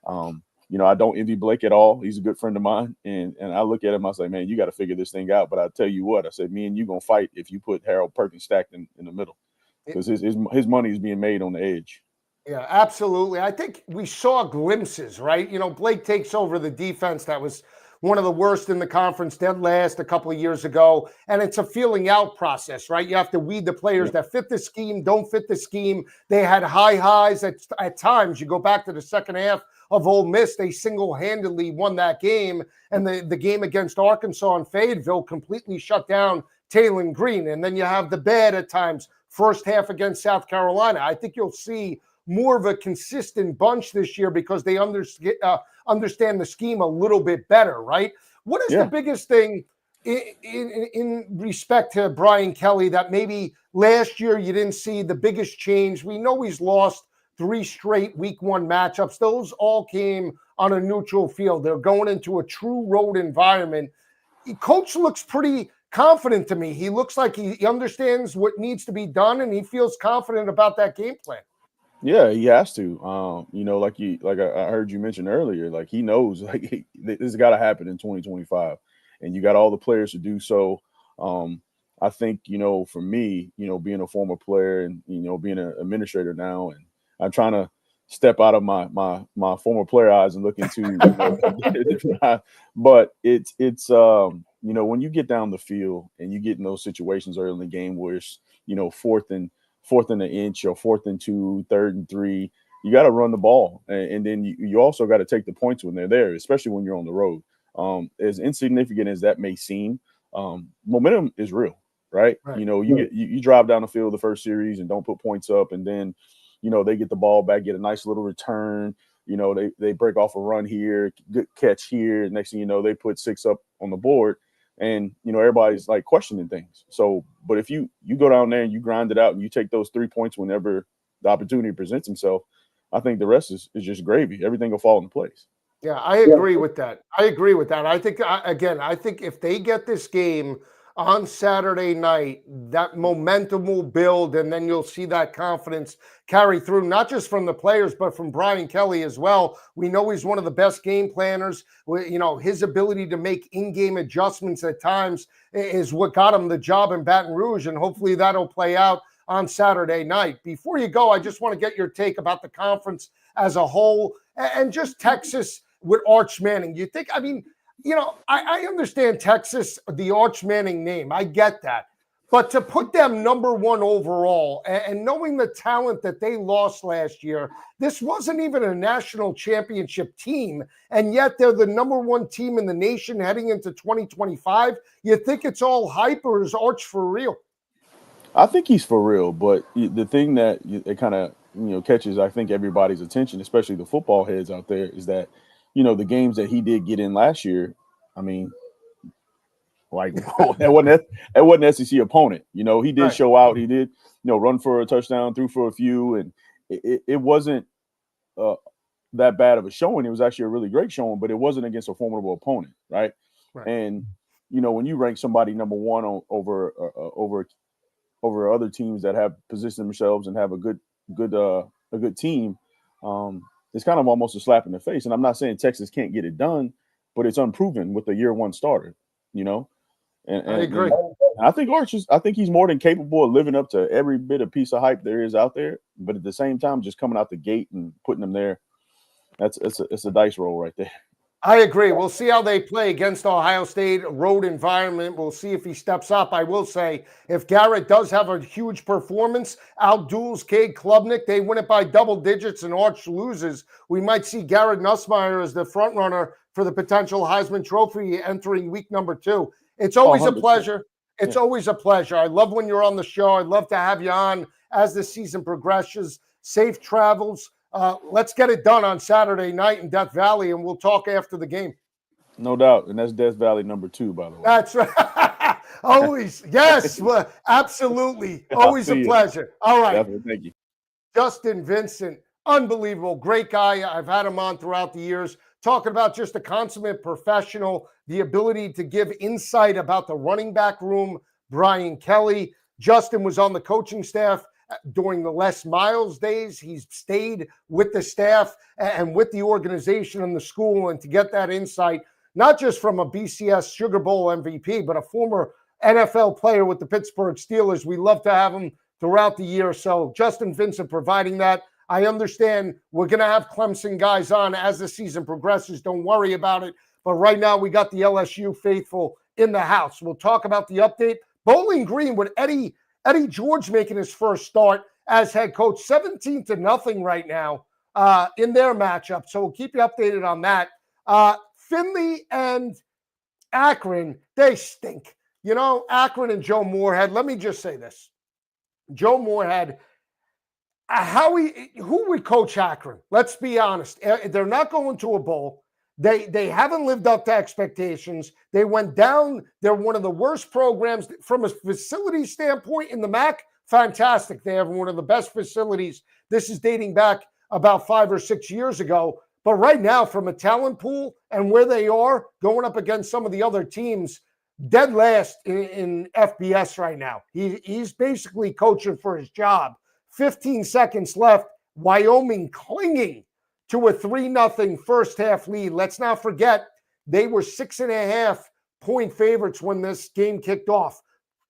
I don't envy Blake at all. He's a good friend of mine. And I look at him, I say, man, you got to figure this thing out. But I tell you what, I said, me and you going to fight if you put Harold Perkins stacked in the middle, because his money is being made on the edge. Yeah, absolutely. I think we saw glimpses, right? Blake takes over the defense that was one of the worst in the conference, dead last a couple of years ago. And it's a feeling out process, right? You have to weed the players that fit the scheme, don't fit the scheme. They had high highs at times. You go back to the second half of Ole Miss, they single-handedly won that game. And the game against Arkansas and Fayetteville completely shut down Taylor Green. And then you have the bad at times, first half against South Carolina. I think you'll see more of a consistent bunch this year because they understand the scheme a little bit better, right? What is the biggest thing in respect to Brian Kelly that maybe last year you didn't see the biggest change? We know he's lost 3 straight week 1 matchups. Those all came on a neutral field. They're going into a true road environment. Coach looks pretty confident to me. He looks like he understands what needs to be done, and he feels confident about that game plan. Yeah, he has to. Like I heard you mention earlier, like he knows like this has got to happen in 2025, and you got all the players to do so. I think for me, being a former player and being an administrator now, and I'm trying to step out of my former player eyes and look into but it's when you get down the field and you get in those situations early in the game where it's fourth and an inch or 4th and 2, 3rd and 3, you got to run the ball. And then you also got to take the points when they're there, especially when you're on the road. As insignificant as that may seem, momentum is real, right? You drive down the field the first series and don't put points up. And then, they get the ball back, get a nice little return. They break off a run here, good catch here. Next thing you know, they put 6 up on the board. And, everybody's like questioning things. So, but if you go down there and you grind it out and you take those 3 points whenever the opportunity presents himself, I think the rest is just gravy. Everything will fall into place. Yeah, I agree with that. I think if they get this game on Saturday night, that momentum will build, and then you'll see that confidence carry through, not just from the players, but from Brian Kelly as well. We know he's one of the best game planners. His ability to make in-game adjustments at times is what got him the job in Baton Rouge, and hopefully that'll play out on Saturday night. Before you go, I just want to get your take about the conference as a whole and just Texas with Arch Manning. You think, I understand Texas, the Arch Manning name. I get that. But to put them number 1 overall and knowing the talent that they lost last year, this wasn't even a national championship team. And yet they're the number 1 team in the nation heading into 2025. You think it's all hype, or is Arch for real? I think he's for real. But the thing that it kind of, catches, I think, everybody's attention, especially the football heads out there, is that, the games that he did get in last year, like that wasn't SEC opponent. He did show out. He did, run for a touchdown, threw for a few, and it wasn't that bad of a showing. It was actually a really great showing, but it wasn't against a formidable opponent, right? And when you rank somebody number 1 over other teams that have positioned themselves and have a good team, it's kind of almost a slap in the face. And I'm not saying Texas can't get it done, but it's unproven with the year 1 starter, And I agree. And I think I think he's more than capable of living up to every bit of piece of hype there is out there. But at the same time, just coming out the gate and putting them there, it's a dice roll right there. I agree. We'll see how they play against Ohio State, a road environment. We'll see if he steps up. I will say, if Garrett does have a huge performance, outduels Cade Klubnik, they win it by double digits and Arch loses, we might see Garrett Nussmeier as the front runner for the potential Heisman Trophy entering week number 2. It's always a 100%. pleasure. It's always a pleasure. I love when you're on the show. I'd love to have you on as the season progresses. Safe travels. Let's get it done on Saturday night in Death Valley, and we'll talk after the game. No doubt. And that's Death Valley number 2, by the way. That's right. Always. Yes, well, absolutely. Always a pleasure. All right. Definitely. Thank you. Justin Vincent, unbelievable. Great guy. I've had him on throughout the years, talking about just a consummate professional, the ability to give insight about the running back room, Brian Kelly. Justin was on the coaching staff during the Les Miles days. He's stayed with the staff and with the organization and the school, and to get that insight, not just from a BCS Sugar Bowl MVP, but a former NFL player with the Pittsburgh Steelers. We love to have him throughout the year. So Justin Vincent providing that. I understand we're going to have Clemson guys on as the season progresses. Don't worry about it. But right now we got the LSU faithful in the house. We'll talk about the update. Bowling Green with Eddie George making his first start as head coach, 17-0 right now in their matchup. So we'll keep you updated on that. Finley and Akron, they stink. You know, Akron and Joe Moorhead, let me just say this. Joe Moorhead, who would coach Akron? Let's be honest. They're not going to a bowl. They haven't lived up to expectations. They went down. They're one of the worst programs from a facility standpoint in the MAC. Fantastic. They have one of the best facilities. This is dating back about 5 or 6 years ago. But right now, from a talent pool and where they are going up against some of the other teams, dead last in FBS right now. He's basically coaching for his job. 15 seconds left. Wyoming clinging to a 3-0 first half lead. Let's not forget, they were 6.5-point favorites when this game kicked off.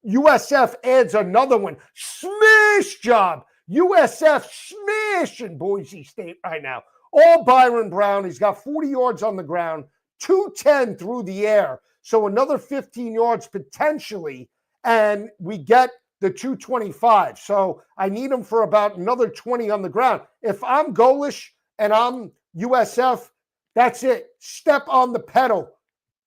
USF adds another one. Smash job. USF smashing Boise State right now. All Byron Brown. He's got 40 yards on the ground, 210 through the air. So another 15 yards potentially, and we get the 225. So I need him for about another 20 on the ground. If I'm Golish and I'm USF, that's it. Step on the pedal.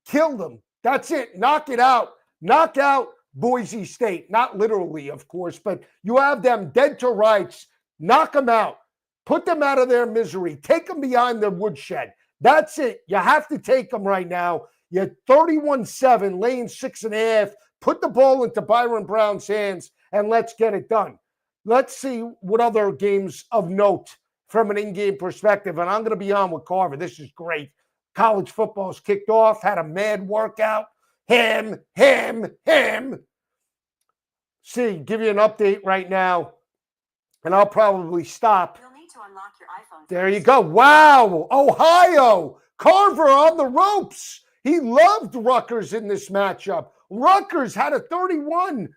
Kill them. That's it. Knock it out. Knock out Boise State. Not literally, of course, but you have them dead to rights. Knock them out. Put them out of their misery. Take them behind their woodshed. That's it. You have to take them right now. You're 31-7, laying 6.5. Put the ball into Byron Brown's hands, and let's get it done. Let's see what other games of note from an in-game perspective. And I'm going to be on with Carver. This is great. College football's kicked off, had a mad workout. Ham. See, give you an update right now, and I'll probably stop. You'll need to unlock your iPhone. There you go. Wow. Ohio. Carver on the ropes. He loved Rutgers in this matchup. Rutgers had a 31-17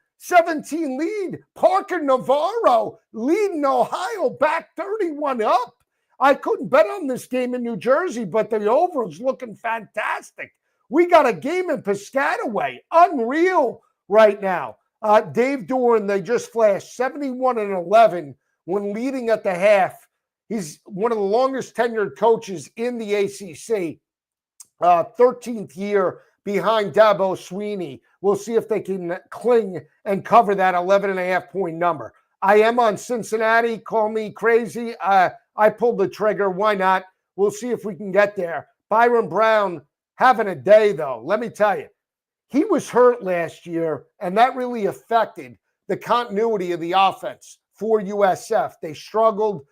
lead. Parker Navarro leading Ohio back 31 up. I couldn't bet on this game in New Jersey, but the over is looking fantastic. We got a game in Piscataway. Unreal right now. Dave Doran, they just flashed 71-11 when leading at the half. He's one of the longest tenured coaches in the ACC. 13th year behind Dabo Sweeney. We'll see if they can cling and cover that 11.5-point number. I am on Cincinnati. Call me crazy. I pulled the trigger. Why not? We'll see if we can get there. Byron Brown having a day, though. Let me tell you, he was hurt last year, and that really affected the continuity of the offense for USF. They struggled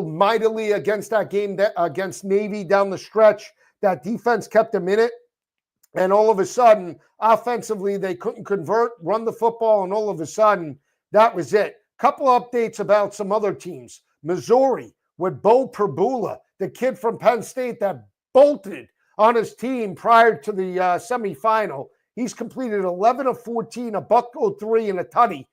mightily against that game against Navy down the stretch. That defense kept them in it. And all of a sudden, offensively, they couldn't convert, run the football, and all of a sudden, that was it. Couple updates about some other teams. Missouri with Bo Perbula, the kid from Penn State that bolted on his team prior to the semifinal. He's completed 11 of 14, a $103 and a tutty.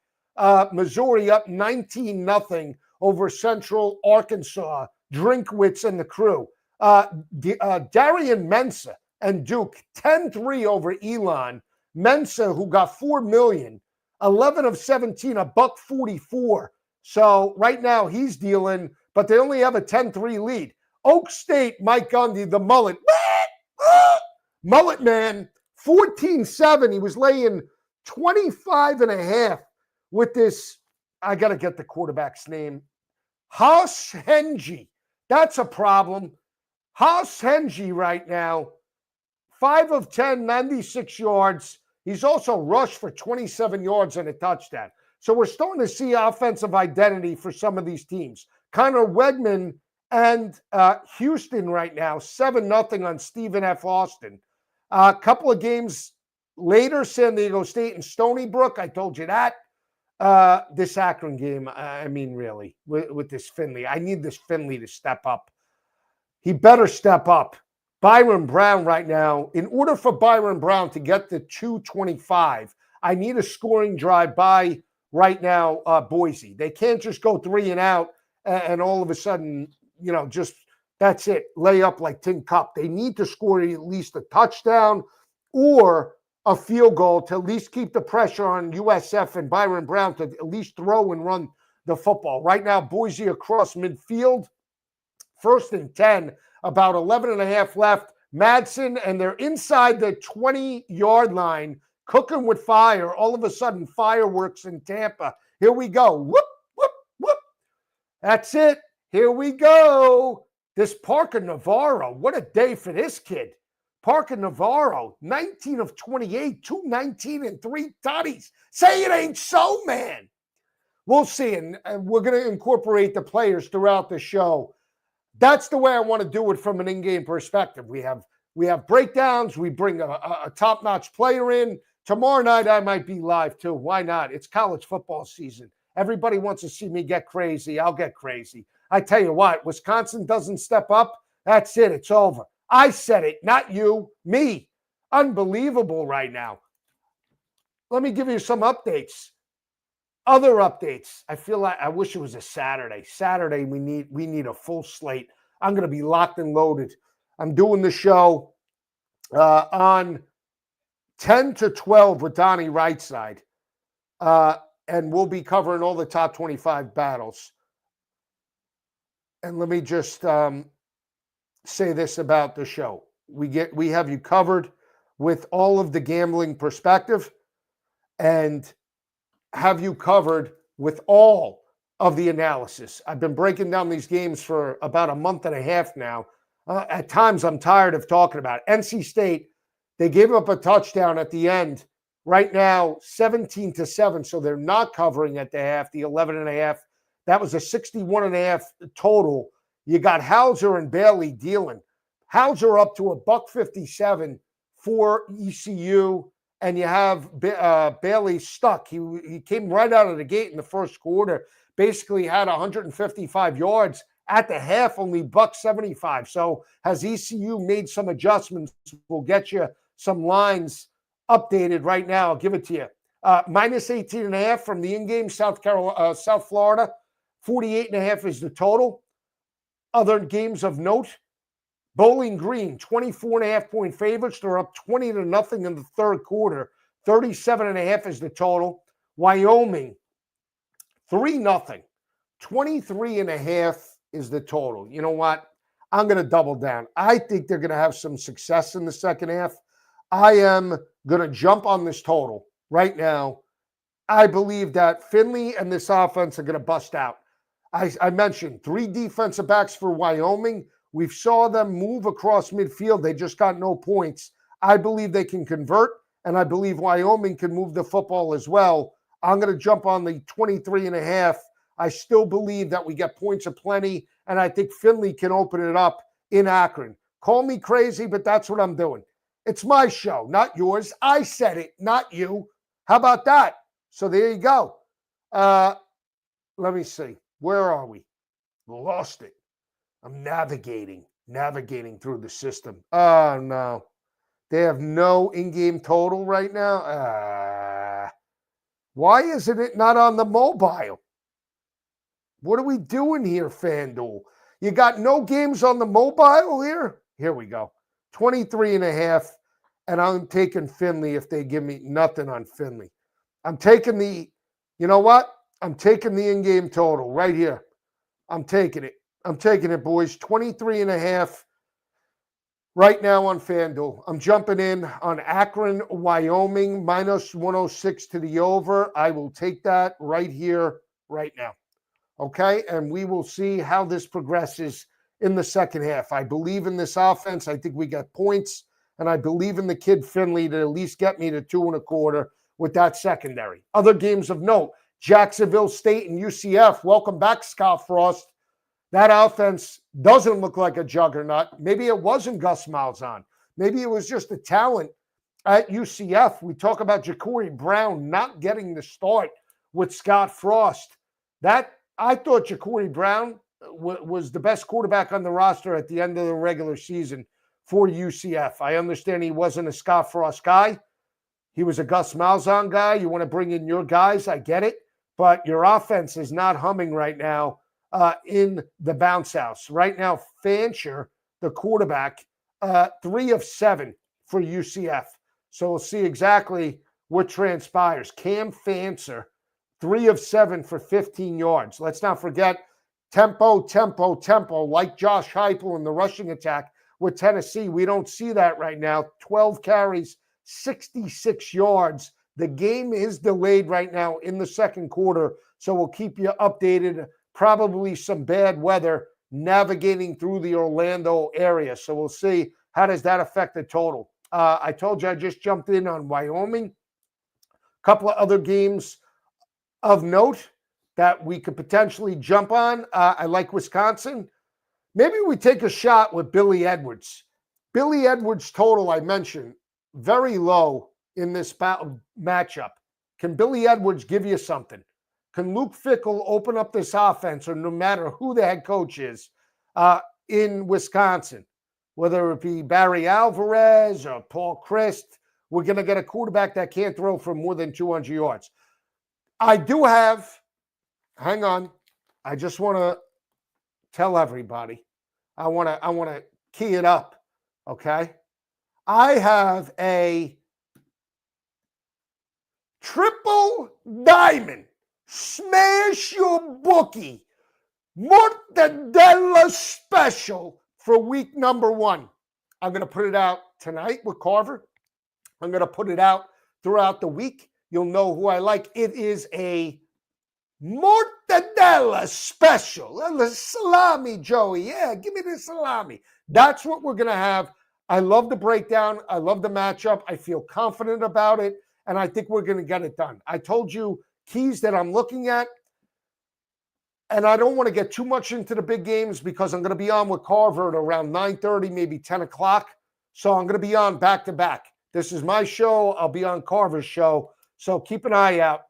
Missouri up 19-0 over Central Arkansas. Drinkwitz and the crew. Darian Mensah and Duke, 10-3 over Elon. Mensah, who got $4 million, 11 of 17, a $1.44. So right now he's dealing, but they only have a 10-3 lead. Oak State, Mike Gundy, the mullet. Mullet man, 14-7. He was laying 25.5 with this. I got to get the quarterback's name. Haas Henji. That's a problem. Haas Henji right now, 5 of 10, 96 yards. He's also rushed for 27 yards and a touchdown. So we're starting to see offensive identity for some of these teams. Connor Wegman and Houston right now, 7-0 on Stephen F. Austin. A couple of games later, San Diego State and Stony Brook. I told you that. This Akron game, I mean, really, with this Finley. I need this Finley to step up. He better step up. Byron Brown right now, in order for Byron Brown to get the 225, I need a scoring drive by right now, Boise. They can't just go 3 and out and all of a sudden, just that's it, lay up like Tin Cup. They need to score at least a touchdown or a field goal to at least keep the pressure on USF and Byron Brown to at least throw and run the football. Right now, Boise across midfield, 1st and 10, about 11.5 left. Madsen, and they're inside the 20-yard line, cooking with fire. All of a sudden, fireworks in Tampa. Here we go. Whoop, whoop, whoop. That's it. Here we go. This Parker Navarro, what a day for this kid. Parker Navarro, 19 of 28, 219 and 3 tutties. Say it ain't so, man. We'll see, and we're going to incorporate the players throughout the show. That's the way I want to do it from an in-game perspective. We have breakdowns. We bring a top-notch player in. Tomorrow night, I might be live, too. Why not? It's college football season. Everybody wants to see me get crazy. I'll get crazy. I tell you what, Wisconsin doesn't step up, that's it. It's over. I said it, not you, me. Unbelievable right now. Let me give you some updates. Other updates. I feel like I wish it was a Saturday. Saturday, we need a full slate. I'm going to be locked and loaded. I'm doing the show on 10 to 12 with Donnie Rightside. And we'll be covering all the top 25 battles. And let me just say this about the show. We have you covered with all of the gambling perspective and have you covered with all of the analysis. I've been breaking down these games for about a month and a half now. At times, I'm tired of talking about it. NC State, they gave up a touchdown at the end. Right now, 17-7, so they're not covering at the half, the 11.5. That was a 61.5 total. You got Hauser and Bailey dealing. Hauser up to a $1.57 for ECU, and you have Bailey stuck. He came right out of the gate in the first quarter, basically had 155 yards. At the half, only $1.75. So has ECU made some adjustments? We'll get you some lines updated right now. I'll give it to you. Minus 18.5 from the in-game South Florida. 48.5 is the total. Other games of note, Bowling Green, 24.5 point favorites. They're up 20-0 in the third quarter. 37.5 is the total. Wyoming, 3-0. 23.5 is the total. You know what? I'm going to double down. I think they're going to have some success in the second half. I am going to jump on this total right now. I believe that Finley and this offense are going to bust out. I mentioned 3 defensive backs for Wyoming. We saw them move across midfield. They just got no points. I believe they can convert, and I believe Wyoming can move the football as well. I'm going to jump on the 23.5. I still believe that we get points aplenty, and I think Finley can open it up in Akron. Call me crazy, but that's what I'm doing. It's my show, not yours. I said it, not you. How about that? So there you go. Let me see. Where are we? Lost it. I'm navigating through the system. Oh, no. They have no in-game total right now. Why isn't it not on the mobile? What are we doing here, FanDuel? You got no games on the mobile here? Here we go. 23.5. And I'm taking Finley if they give me nothing on Finley. I'm taking you know what? I'm taking the in-game total right here. I'm taking it. I'm taking it, boys. 23.5 right now on FanDuel. I'm jumping in on Akron, Wyoming, minus 106 to the over. I will take that right here, right now. Okay? And we will see how this progresses in the second half. I believe in this offense. I think we got points. And I believe in the kid Finley to at least get me to 2.25 with that secondary. Other games of note, Jacksonville State and UCF. Welcome back, Scott Frost. That offense doesn't look like a juggernaut. Maybe it wasn't Gus Malzahn. Maybe it was just the talent at UCF. We talk about Ja'Cory Brown not getting the start with Scott Frost. I thought Ja'Cory Brown was the best quarterback on the roster at the end of the regular season for UCF. I understand he wasn't a Scott Frost guy. He was a Gus Malzahn guy. You want to bring in your guys. I get it. But your offense is not humming right now in the bounce house. Right now, Fancher, the quarterback, 3 of 7 for UCF. So we'll see exactly what transpires. Cam Fancher, 3 of 7 for 15 yards. Let's not forget tempo, like Josh Heupel in the rushing attack with Tennessee. We don't see that right now. 12 carries, 66 yards. The game is delayed right now in the second quarter, so we'll keep you updated. Probably some bad weather navigating through the Orlando area, so we'll see how does that affect the total. I told you I just jumped in on Wyoming. A couple of other games of note that we could potentially jump on. I like Wisconsin. Maybe we take a shot with Billy Edwards. Billy Edwards total, I mentioned, very low in this matchup. Can Billy Edwards give you something? Can Luke Fickell open up this offense, or no matter who the head coach is in Wisconsin, whether it be Barry Alvarez or Paul Christ, we're going to get a quarterback that can't throw for more than 200 yards. I do have, hang on, I just want to tell everybody, I want to key it up, okay? I have a triple diamond, smash your bookie, mortadella special for week number 1. I'm going to put it out tonight with Carver. I'm going to put it out throughout the week. You'll know who I like. It is a mortadella special. The salami, Joey. Yeah, give me the salami. That's what we're going to have. I love the breakdown. I love the matchup. I feel confident about it, and I think we're going to get it done. I told you keys that I'm looking at, and I don't want to get too much into the big games because I'm going to be on with Carver at around 9:30, maybe 10 o'clock. So I'm going to be on back-to-back. This is my show. I'll be on Carver's show. So keep an eye out.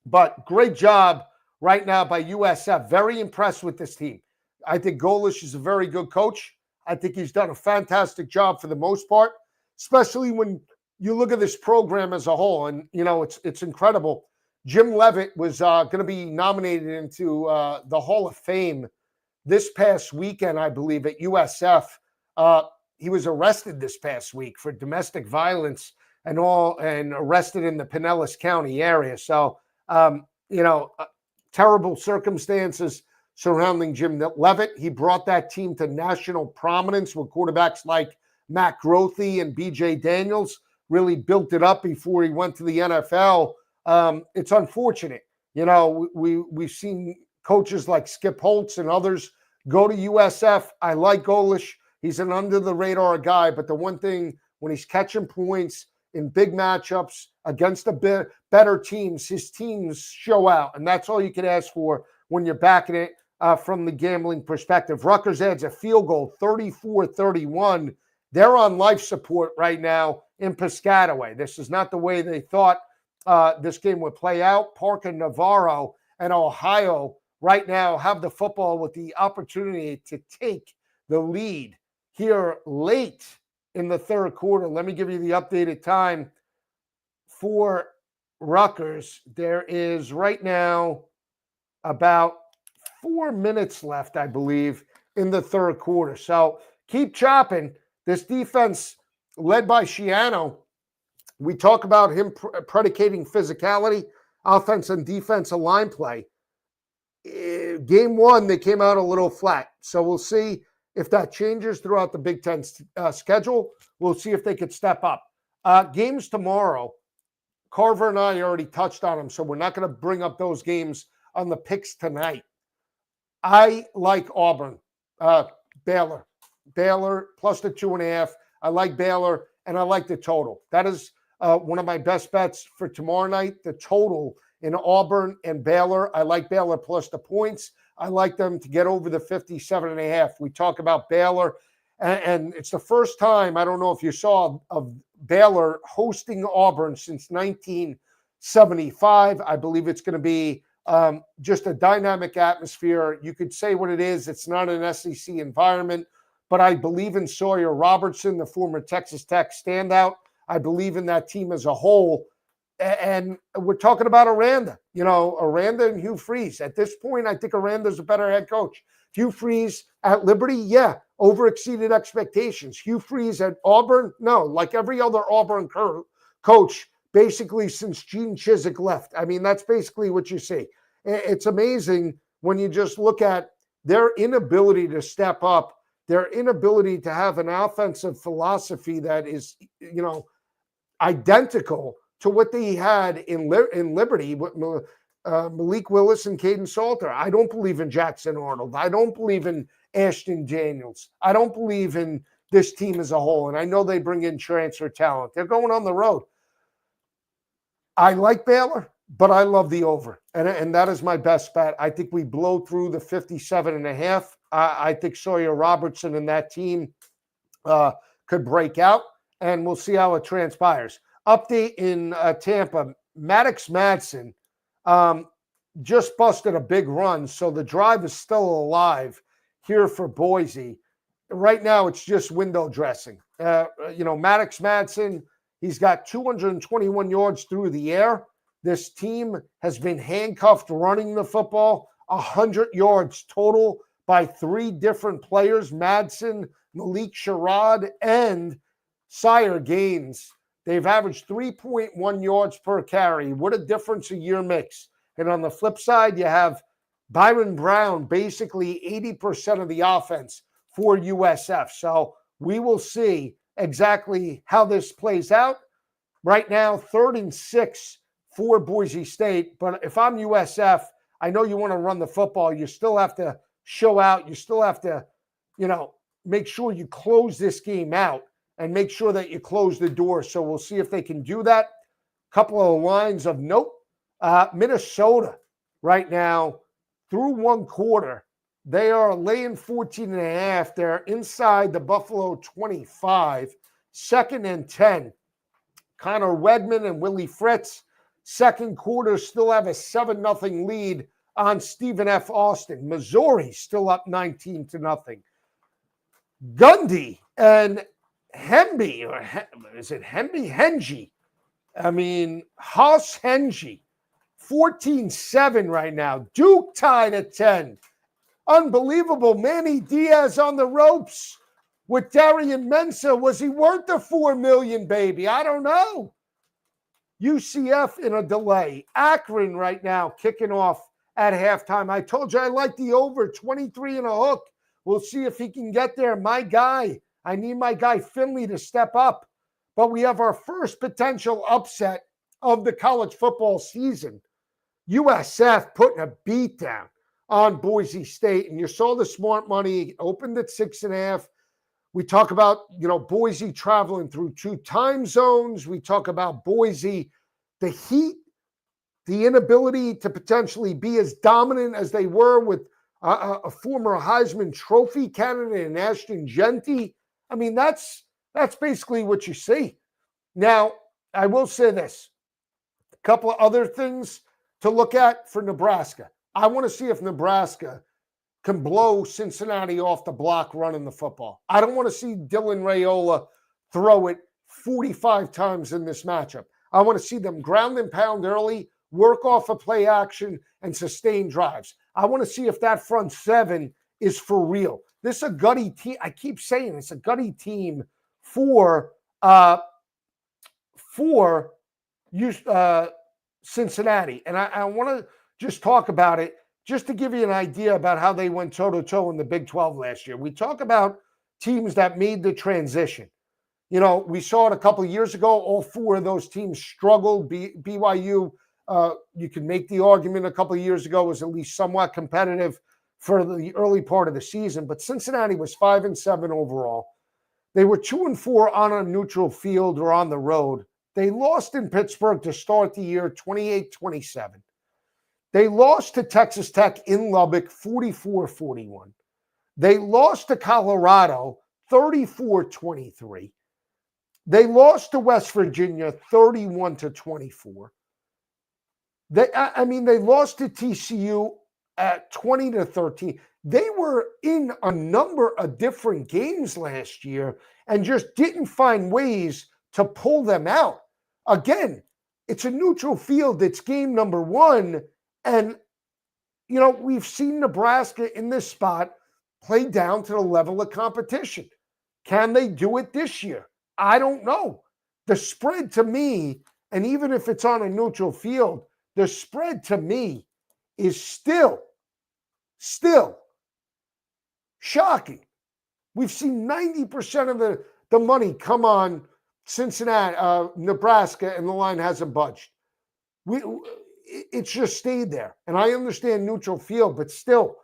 But great job right now by USF. Very impressed with this team. I think Golish is a very good coach. I think he's done a fantastic job for the most part, especially when you look at this program as a whole. And, you know, it's incredible. Jim Leavitt was going to be nominated into the Hall of Fame this past weekend, I believe, at USF. He was arrested this past week for domestic violence and arrested in the Pinellas County area. So, terrible circumstances surrounding Jim Leavitt. He brought that team to national prominence with quarterbacks like Matt Grothe and B.J. Daniels, really built it up before he went to the NFL. It's unfortunate. You know, we've seen coaches like Skip Holtz and others go to USF. I like Golish. He's an under-the-radar guy, but the one thing, when he's catching points in big matchups against the better teams, his teams show out, and that's all you can ask for when you're backing it from the gambling perspective. Rutgers adds a field goal, 34-31. They're on life support right now in Piscataway. This is not the way they thought this game would play out. Parker Navarro and Ohio right now have the football with the opportunity to take the lead here late in the third quarter. Let me give you the updated time for Rutgers. There is right now about 4 minutes left, I believe, in the third quarter. So keep chopping. This defense led by Shiano, we talk about him predicating physicality, offense and defensive line play. Game one, they came out a little flat. So we'll see if that changes throughout the Big Ten schedule. We'll see if they could step up. Games tomorrow, Carver and I already touched on them, so we're not going to bring up those games on the picks tonight. I like Auburn, Baylor plus the 2.5. I like Baylor, and I like the total. That is one of my best bets for tomorrow night, the total in Auburn and Baylor. I like Baylor plus the points. I like them to get over the 57.5. We talk about Baylor, and it's the first time, I don't know if you saw, of Baylor hosting Auburn since 1975. I believe it's going to be just a dynamic atmosphere. You could say what it is. It's not an SEC environment, but I believe in Sawyer Robertson, the former Texas Tech standout. I believe in that team as a whole. And we're talking about Aranda, Aranda and Hugh Freeze. At this point, I think Aranda's a better head coach. Hugh Freeze at Liberty, overexceeded expectations. Hugh Freeze at Auburn, no, like every other Auburn coach, basically since Gene Chizik left. I mean, that's basically what you see. It's amazing when you just look at their inability to step up, their inability to have an offensive philosophy that is, identical to what they had in Liberty with Malik Willis and Caden Salter. I don't believe in Jackson Arnold. I don't believe in Ashton Daniels. I don't believe in this team as a whole. And I know they bring in transfer talent. They're going on the road. I like Baylor, but I love the over. And that is my best bet. I think we blow through the 57.5. I think Sawyer Robertson and that team could break out, and we'll see how it transpires. Update in Tampa, Maddox Madsen just busted a big run, so the drive is still alive here for Boise. Right now, it's just window dressing. Maddox Madsen, he's got 221 yards through the air. This team has been handcuffed running the football, 100 yards total by 3 different players, Madsen, Malik Sherrod, and Sire Gaines. They've averaged 3.1 yards per carry. What a difference a year makes. And on the flip side, you have Byron Brown, basically 80% of the offense for USF. So we will see exactly how this plays out. Right now, 3rd and 6 for Boise State. But if I'm USF, I know you want to run the football. You still have to show out. You still have to, make sure you close this game out and make sure that you close the door. So we'll see if they can do that. Couple of lines of note. Minnesota right now, through one quarter, they are laying 14.5. They're inside the Buffalo 25. 2nd and 10. Connor Wedman and Willie Fritz. Second quarter still have a 7-0 lead on Stephen F. Austin. Missouri still up 19-0. Gundy and Hemby, or is it Hemby? Hengy. I mean, Haas Hengy. 14-7 right now. Duke tied at 10. Unbelievable. Manny Diaz on the ropes with Darian Mensah. Was he worth the $4 million, baby? I don't know. UCF in a delay. Akron right now kicking off at halftime. I told you I like the over 23 and a hook. We'll see if he can get there. My guy, I need my guy Finley to step up. But we have our first potential upset of the college football season. USF putting a beat down on Boise State. And you saw the smart money opened at 6.5. We talk about, Boise traveling through 2 time zones. We talk about Boise, the heat, the inability to potentially be as dominant as they were with a former Heisman Trophy candidate in Ashton Genty. I mean, that's basically what you see. Now, I will say this. A couple of other things to look at for Nebraska. I want to see if Nebraska can blow Cincinnati off the block running the football. I don't want to see Dylan Raiola throw it 45 times in this matchup. I want to see them ground and pound early, work off of play action, and sustain drives. I want to see if that front 7 is for real. This is a gutty team. I keep saying it's a gutty team for uh, for Cincinnati. And I want to just talk about it just to give you an idea about how they went toe-to-toe in the Big 12 last year. We talk about teams that made the transition. You know, we saw it a couple of years ago. All four of those teams struggled. BYU, you can make the argument a couple of years ago was at least somewhat competitive for the early part of the season. But Cincinnati was 5-7 overall. They were 2-4 on a neutral field or on the road. They lost in Pittsburgh to start the year 28-27. They lost to Texas Tech in Lubbock 44-41. They lost to Colorado 34-23. They lost to West Virginia 31-24. They lost to TCU at 20-13. They were in a number of different games last year and just didn't find ways to pull them out. Again, it's a neutral field. It's game number one. And, you know, we've seen Nebraska in this spot play down to the level of competition. Can they do it this year? I don't know. The spread to me, and even if it's on a neutral field, the spread to me is still shocking. We've seen 90% of the money come on Cincinnati, Nebraska, and the line hasn't budged. It's just stayed there. And I understand neutral field, but still,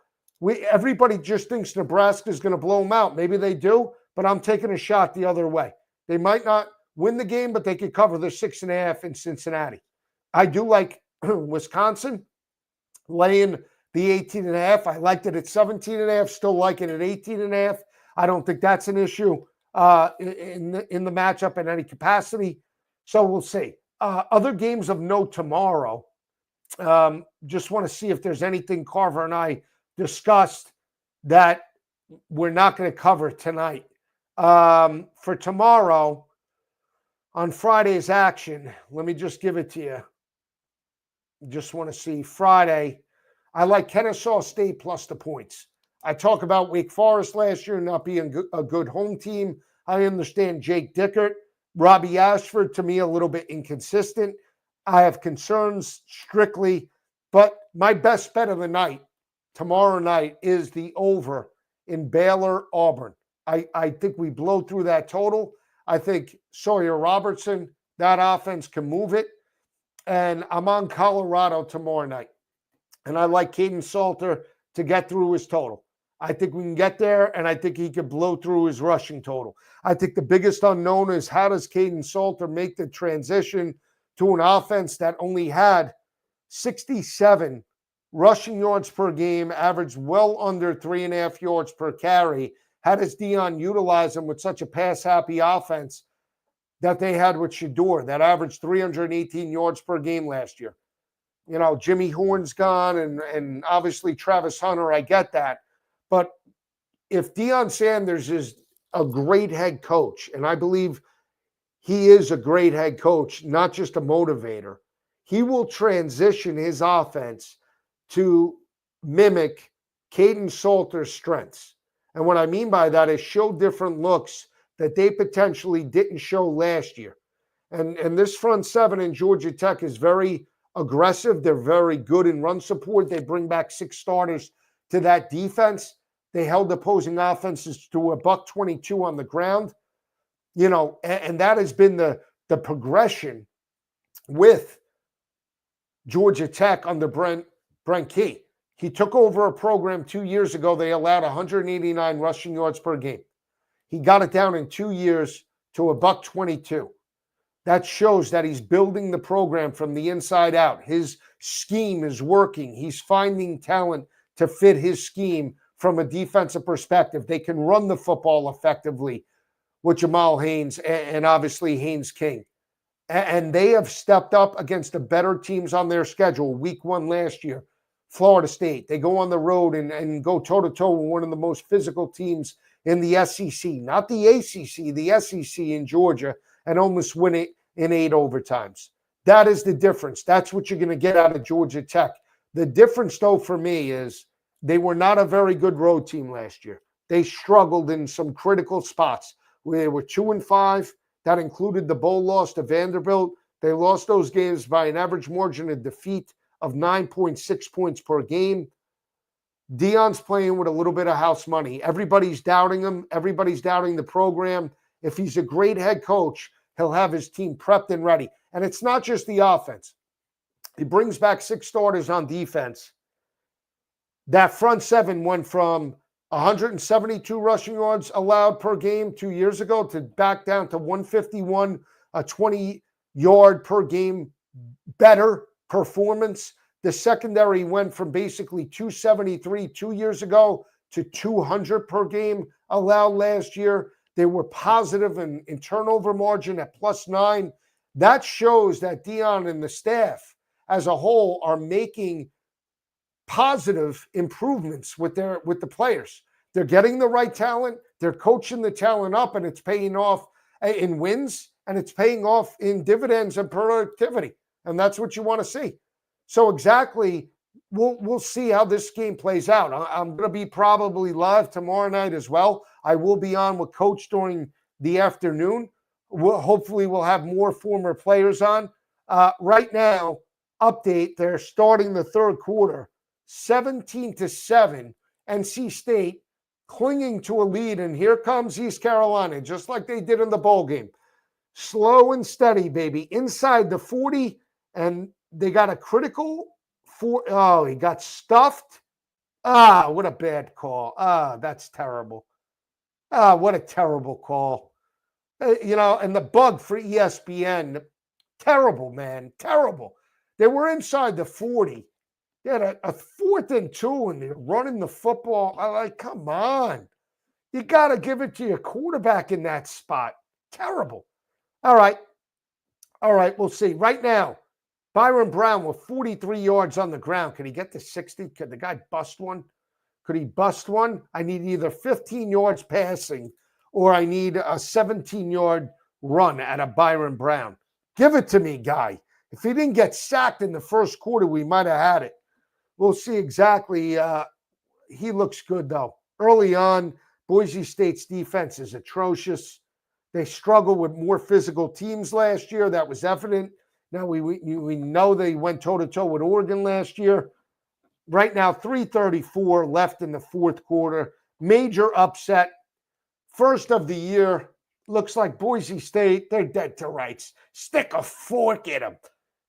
everybody just thinks Nebraska is going to blow them out. Maybe they do, but I'm taking a shot the other way. They might not win the game, but they could cover the 6.5 in Cincinnati. I do like Wisconsin laying the 18.5. I liked it at 17.5. Still like it at 18.5. I don't think that's an issue in the matchup in any capacity. So we'll see. Other games of note tomorrow. Just want to see if there's anything Carver and I discussed that we're not going to cover tonight. For tomorrow, on Friday's action, let me just give it to you. Just want to see Friday. I like Kennesaw State plus the points. I talk about Wake Forest last year not being a good home team. I understand Jake Dickert. Robbie Ashford, to me, a little bit inconsistent. I have concerns strictly, but my best bet of the night, tomorrow night, is the over in Baylor-Auburn. I think we blow through that total. I think Sawyer Robertson, that offense can move it. And I'm on Colorado tomorrow night. And I like Caden Salter to get through his total. I think we can get there, and I think he can blow through his rushing total. I think the biggest unknown is how does Caden Salter make the transition to an offense that only had 67 rushing yards per game, averaged well under 3.5 yards per carry. How does Deion utilize them with such a pass-happy offense that they had with Shedeur that averaged 318 yards per game last year? You know, Jimmy Horn's gone and obviously Travis Hunter, I get that. But if Deion Sanders is a great head coach, and I believe he is a great head coach, not just a motivator, he will transition his offense to mimic Caden Salter's strengths. And what I mean by that is show different looks that they potentially didn't show last year. And this front seven in Georgia Tech is very aggressive. They're very good in run support. They bring back 6 starters to that defense. They held opposing offenses to a $122 on the ground. You know, and that has been the progression with Georgia Tech under Brent Key. He took over a program 2 years ago. They allowed 189 rushing yards per game. He got it down in 2 years to a $122. That shows that he's building the program from the inside out. His scheme is working. He's finding talent to fit his scheme from a defensive perspective. They can run the football effectively with Jamal Haynes and obviously Haynes King. And they have stepped up against the better teams on their schedule. Week 1 last year, Florida State. They go on the road and go toe-to-toe with one of the most physical teams in the SEC. Not the ACC, the SEC in Georgia, and almost win it in 8 overtimes. That is the difference. That's what you're going to get out of Georgia Tech. The difference, though, for me is they were not a very good road team last year. they struggled in some critical spots. They were 2-5. That included the bowl loss to Vanderbilt. They lost those games by an average margin of defeat of 9.6 points per game. Deion's playing with a little bit of house money. Everybody's doubting him. Everybody's doubting the program. If he's a great head coach, he'll have his team prepped and ready. And it's not just the offense. He brings back 6 starters on defense. That front seven went from 172 rushing yards allowed per game 2 years ago to back down to 151, a 20-yard per game better performance. The secondary went from basically 273 2 years ago to 200 per game allowed last year. They were positive in turnover margin at +9. That shows that Deion and the staff as a whole are making positive improvements with the players. They're getting the right talent. They're coaching the talent up, and it's paying off in wins, and it's paying off in dividends and productivity. And that's what you want to see. So exactly, we'll see how this game plays out. I'm going to be probably live tomorrow night as well. I will be on with Coach during the afternoon. Hopefully we'll have more former players on. Right now, update, they're starting the third quarter, 17-7, NC State clinging to a lead, and here comes East Carolina, just like they did in the bowl game. Slow and steady, baby, inside the 40, and they got a critical he got stuffed. What a bad call. That's terrible. What a terrible call. And the bug for ESPN, terrible, man, terrible. They were inside the 40. They had a 4th and 2, and they're running the football. I'm like, come on. You got to give it to your quarterback in that spot. Terrible. All right, we'll see. Right now, Byron Brown with 43 yards on the ground. Could he get to 60? Could the guy bust one? Could he bust one? I need either 15 yards passing or I need a 17-yard run out of Byron Brown. Give it to me, guy. If he didn't get sacked in the first quarter, we might have had it. We'll see exactly. He looks good, though. Early on, Boise State's defense is atrocious. They struggled with more physical teams last year. That was evident. Now we know they went toe-to-toe with Oregon last year. Right now, 3:34 left in the fourth quarter. Major upset. First of the year. Looks like Boise State, they're dead to rights. Stick a fork in them.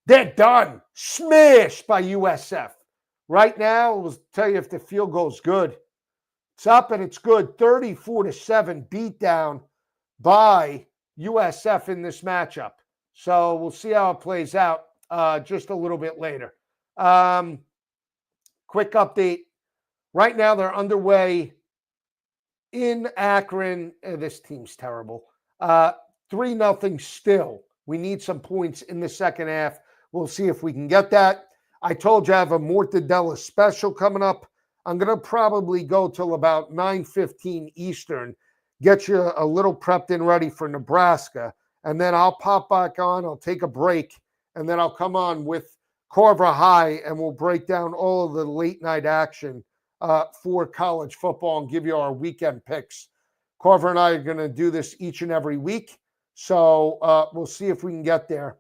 They're done. Smashed by USF. Right now, we'll tell you if the field goal's good. It's up and it's good. 34-7 beat down by USF in this matchup. So we'll see how it plays out just a little bit later. Quick update. Right now, they're underway in Akron. This team's terrible. 3-0 still. We need some points in the second half. We'll see if we can get that. I told you I have a Mortadella special coming up. I'm going to probably go till about 9:15 Eastern, get you a little prepped and ready for Nebraska, and then I'll pop back on. I'll take a break, and then I'll come on with Carver High, and we'll break down all of the late-night action for college football and give you our weekend picks. Carver and I are going to do this each and every week, so we'll see if we can get there.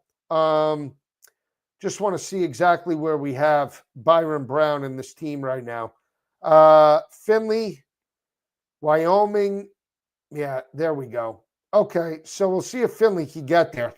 Just want to see exactly where we have Byron Brown in this team right now. Finley, Wyoming. Yeah, there we go. Okay, so we'll see if Finley can get there.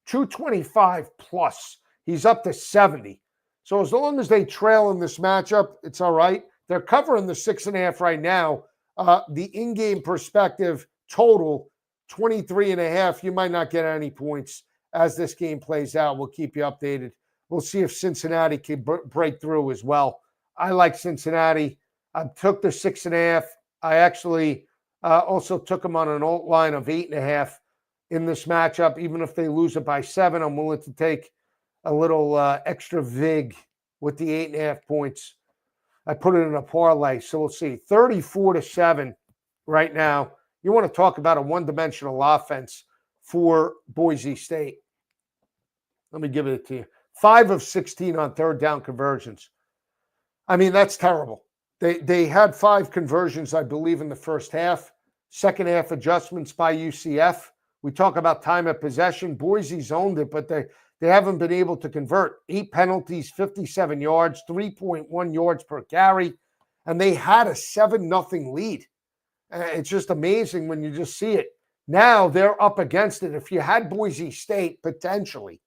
225 plus. He's up to 70. So as long as they trail in this matchup, it's all right. They're covering the 6.5 right now. The in-game perspective total, 23.5. You might not get any points as this game plays out. We'll keep you updated. We'll see if Cincinnati can break through as well. I like Cincinnati. I took the 6.5. I actually also took them on an alt line of 8.5 in this matchup. Even if they lose it by 7, I'm willing to take a little extra vig with the 8.5 points. I put it in a parlay, so we'll see. 34-7 right now. You want to talk about a one-dimensional offense for Boise State. Let me give it to you. 5 of 16 on third down conversions. I mean, that's terrible. They had 5 conversions, I believe, in the first half. Second half adjustments by UCF. We talk about time of possession. Boise's owned it, but they haven't been able to convert. 8 penalties, 57 yards, 3.1 yards per carry, and they had a 7-0 lead. It's just amazing when you just see it. Now they're up against it. If you had Boise State potentially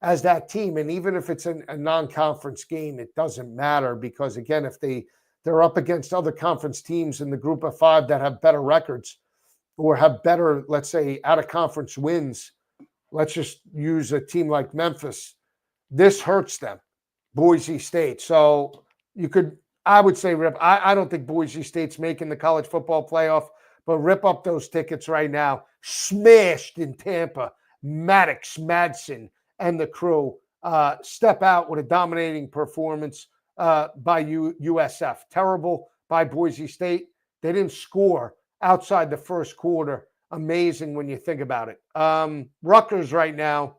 as that team, and even if it's a non-conference game, it doesn't matter because, again, if they're up against other conference teams in the group of 5 that have better records or have better, let's say, out-of-conference wins. Let's just use a team like Memphis. This hurts them, Boise State. So I would say, Rip, I don't think Boise State's making the college football playoff, but rip up those tickets right now. Smashed in Tampa. Maddox, Madsen, and the crew step out with a dominating performance by USF. Terrible by Boise State. They didn't score outside the first quarter. Amazing when you think about it. Rutgers right now,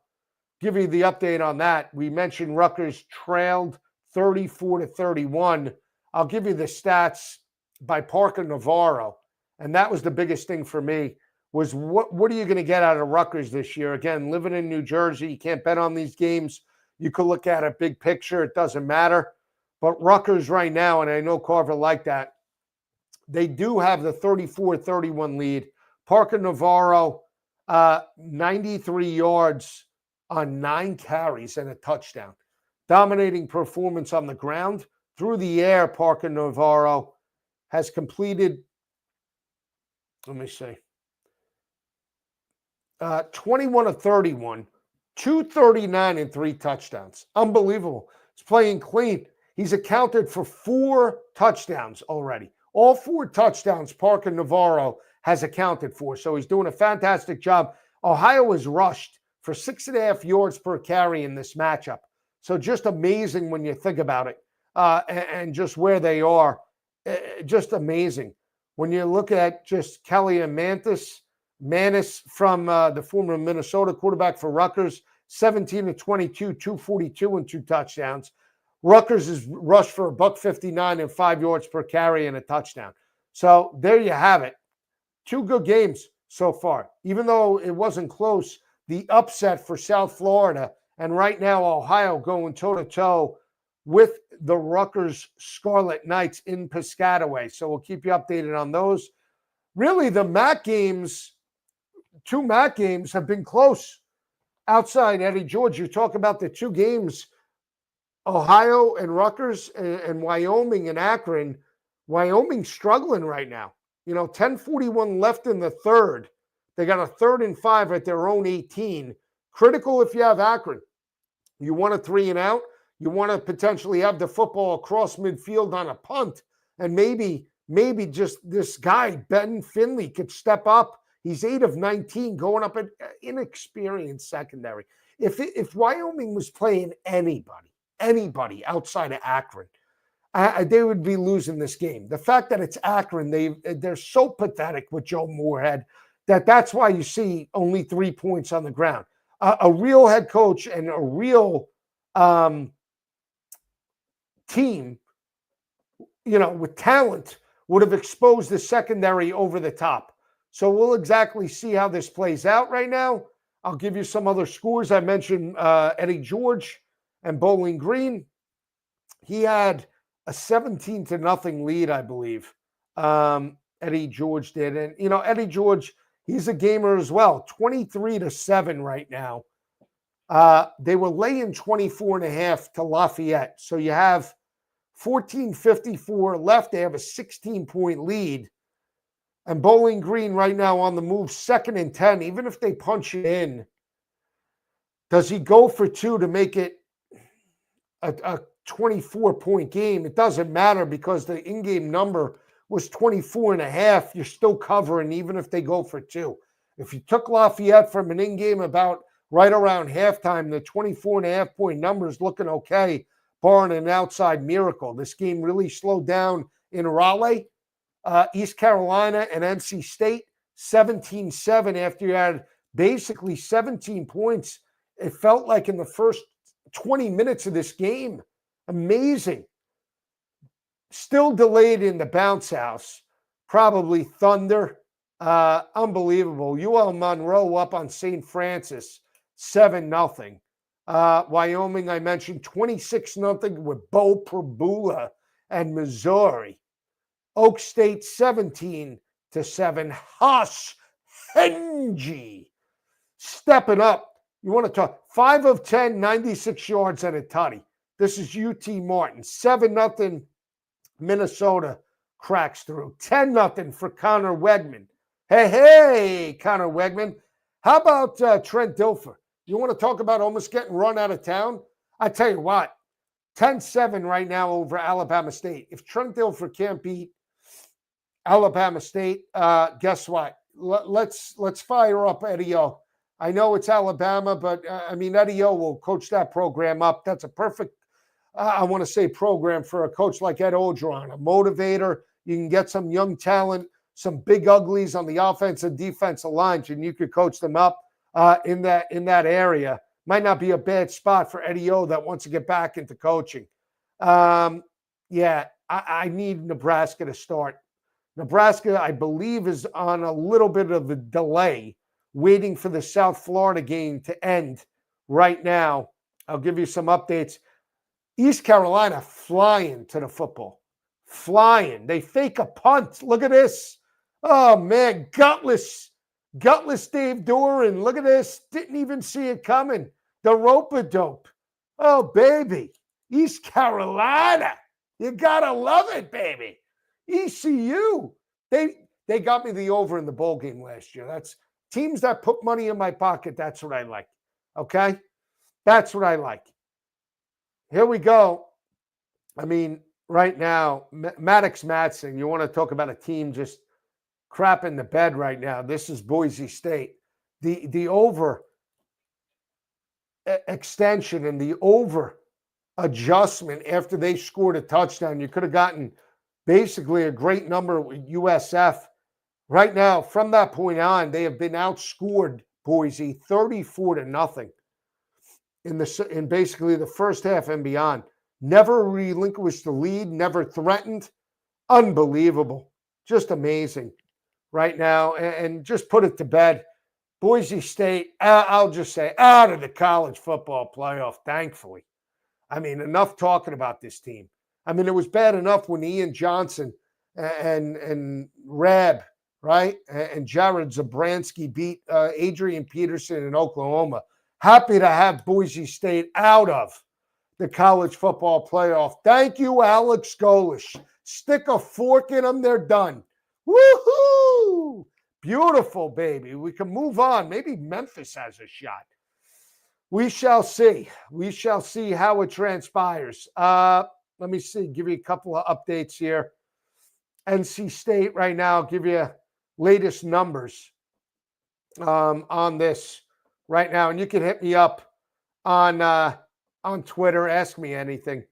give you the update on that. We mentioned Rutgers trailed 34-31. I'll give you the stats by Parker Navarro, and that was the biggest thing for me. Was what are you going to get out of Rutgers this year? Again, living in New Jersey, you can't bet on these games. You could look at a big picture. It doesn't matter. But Rutgers right now, and I know Carver liked that, they do have the 34-31 lead. Parker Navarro, 93 yards on 9 carries and a touchdown. Dominating performance on the ground. Through the air, Parker Navarro has completed, let me see, 21 of 31, 239 and 3 touchdowns. Unbelievable. He's playing clean. He's accounted for 4 touchdowns already. All 4 touchdowns Parker Navarro has accounted for. So he's doing a fantastic job. Ohio was rushed for 6.5 yards per carry in this matchup. So just amazing when you think about it and just where they are. Just amazing. When you look at just Kelly and Manis from the former Minnesota quarterback for Rutgers, 17 to 22, 242 and 2 touchdowns. Rutgers is rushed for $159 and 5 yards per carry and a touchdown. So there you have it. 2 good games so far. Even though it wasn't close, the upset for South Florida and right now Ohio going toe-to-toe with the Rutgers Scarlet Knights in Piscataway. So we'll keep you updated on those. Really, the MAC games, 2 MAC games have been close. Outside Eddie George, you talk about the 2 games, Ohio and Rutgers and Wyoming and Akron. Wyoming struggling right now. 10:41 left in the third. They got a 3rd and 5 at their own 18. Critical if you have Akron. You want a 3 and out. You want to potentially have the football across midfield on a punt. And maybe just this guy, Ben Finley, could step up. He's 8 of 19 going up at inexperienced secondary. If Wyoming was playing anybody outside of Akron, they would be losing this game. The fact that it's Akron, they're so pathetic with Joe Moorhead that's why you see only 3 points on the ground. A real head coach and a real team, with talent would have exposed the secondary over the top. So we'll exactly see how this plays out right now. I'll give you some other scores. I mentioned Eddie George and Bowling Green. He had a 17-0 lead, I believe. Eddie George did. And, Eddie George, he's a gamer as well. 23-7 right now. They were laying 24.5 to Lafayette. So you have 14:54 left. They have a 16-point lead. And Bowling Green right now on the move, 2nd and 10. Even if they punch it in, does he go for 2 to make it a 24-point game? It doesn't matter because the in-game number was 24.5. You're still covering even if they go for 2. If you took Lafayette from an in-game about right around halftime, the 24.5-point number is looking okay, barring an outside miracle. This game really slowed down in Raleigh. East Carolina and NC State, 17-7 after you had basically 17 points. It felt like in the first 20 minutes of this game. Amazing. Still delayed in the bounce house. Probably thunder. Unbelievable. UL Monroe up on St. Francis, 7-0. Wyoming, I mentioned 26-0 with Bo Prabula and Missouri. Oak State 17-7. Hush Hengy stepping up. You want to talk 5 of 10, 96 yards and a tutty. This is UT Martin. 7-0 Minnesota cracks through. 10-0 for Connor Wegman. Hey, Connor Wegman. How about Trent Dilfer? You want to talk about almost getting run out of town? I tell you what, 10-7 right now over Alabama State. If Trent Dilfer can't beat Alabama State, guess what? Let's fire up Eddie O. I know it's Alabama, but Eddie O will coach that program up. That's a perfect, I want to say, program for a coach like Ed Orgeron, a motivator. You can get some young talent, some big uglies on the offensive defensive lines, and you could coach them up in that area. Might not be a bad spot for Eddie O that wants to get back into coaching. I need Nebraska to start. Nebraska, I believe, is on a little bit of a delay, waiting for the South Florida game to end right now. I'll give you some updates. East Carolina flying to the football. Flying. They fake a punt. Look at this. Oh, man. Gutless Dave Doran. Look at this. Didn't even see it coming. The rope-a-dope. Oh, baby. East Carolina. You got to love it, baby. ECU. They got me the over in the bowl game last year. That's teams that put money in my pocket. That's what I like. Okay? That's what I like. Here we go. Right now, Maddox Matson, you want to talk about a team just crap in the bed right now. This is Boise State. The over extension and the over adjustment after they scored a touchdown. You could have gotten basically a great number with USF. Right now, from that point on, they have been outscored, Boise, 34-0 in basically the first half and beyond. Never relinquished the lead, never threatened. Unbelievable. Just amazing right now. And just put it to bed. Boise State, I'll just say, out of the college football playoff, thankfully. Enough talking about this team. It was bad enough when Ian Johnson and Rab, right, and Jared Zabransky beat Adrian Peterson in Oklahoma. Happy to have Boise State out of the college football playoff. Thank you, Alex Golish. Stick a fork in them, they're done. Woohoo! Beautiful, baby. We can move on. Maybe Memphis has a shot. We shall see. We shall see how it transpires. Let me see, give you a couple of updates here. NC State right now, I'll give you latest numbers on this right now. And you can hit me up on Twitter. Ask me anything.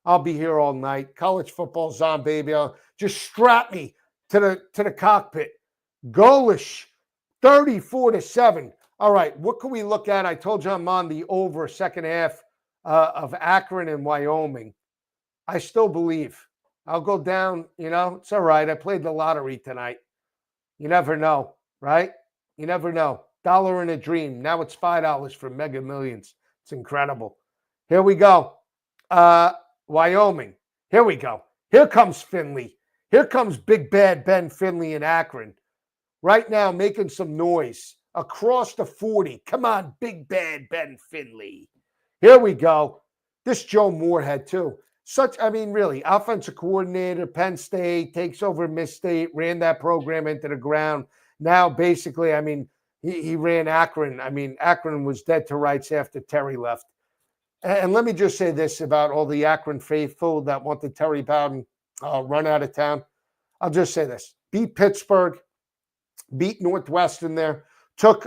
I'll be here all night. College football's on, baby. Just strap me to the cockpit. Golish, 34-7. All right, what can we look at? I told you I'm on the over second half of Akron and Wyoming. I still believe. I'll go down, it's all right. I played the lottery tonight. You never know, right? You never know. $1 in a dream. Now it's $5 for Mega Millions. It's incredible. Here we go. Wyoming. Here we go. Here comes Finley. Here comes Big Bad Ben Finley in Akron. Right now, making some noise. Across the 40. Come on, Big Bad Ben Finley. Here we go. This Joe Moorhead, too. Really, offensive coordinator, Penn State, takes over Miss State, ran that program into the ground. Now, basically, he ran Akron. Akron was dead to rights after Terry left. And let me just say this about all the Akron faithful that wanted Terry Bowden run out of town. I'll just say this. Beat Pittsburgh, beat Northwestern there, took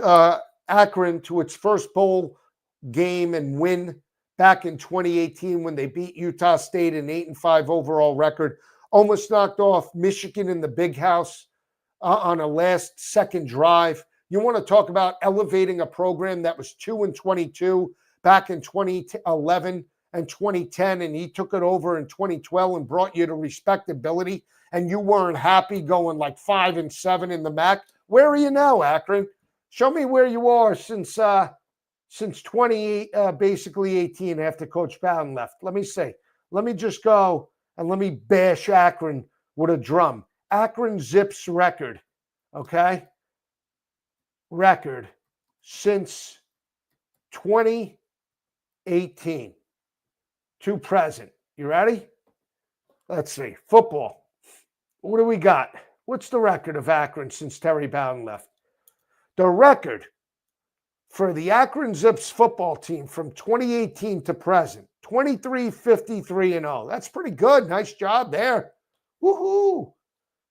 Akron to its first bowl game and win back in 2018 when they beat Utah State, an 8-5 overall record. Almost knocked off Michigan in the Big House on a last-second drive. You want to talk about elevating a program that was 2-22 back in 2011 and 2010, and he took it over in 2012 and brought you to respectability, and you weren't happy going like 5-7 in the MAC. Where are you now, Akron? Show me where you are since basically 18 after Coach Bowden left. Let me see. Let me just go and let me bash Akron with a drum. Akron Zips record, okay? Record since 2018 to present. You ready? Let's see. Football. What do we got? What's the record of Akron since Terry Bowden left? The record for the Akron Zips football team from 2018 to present, 23-53-0. That's pretty good. Nice job there. Woohoo!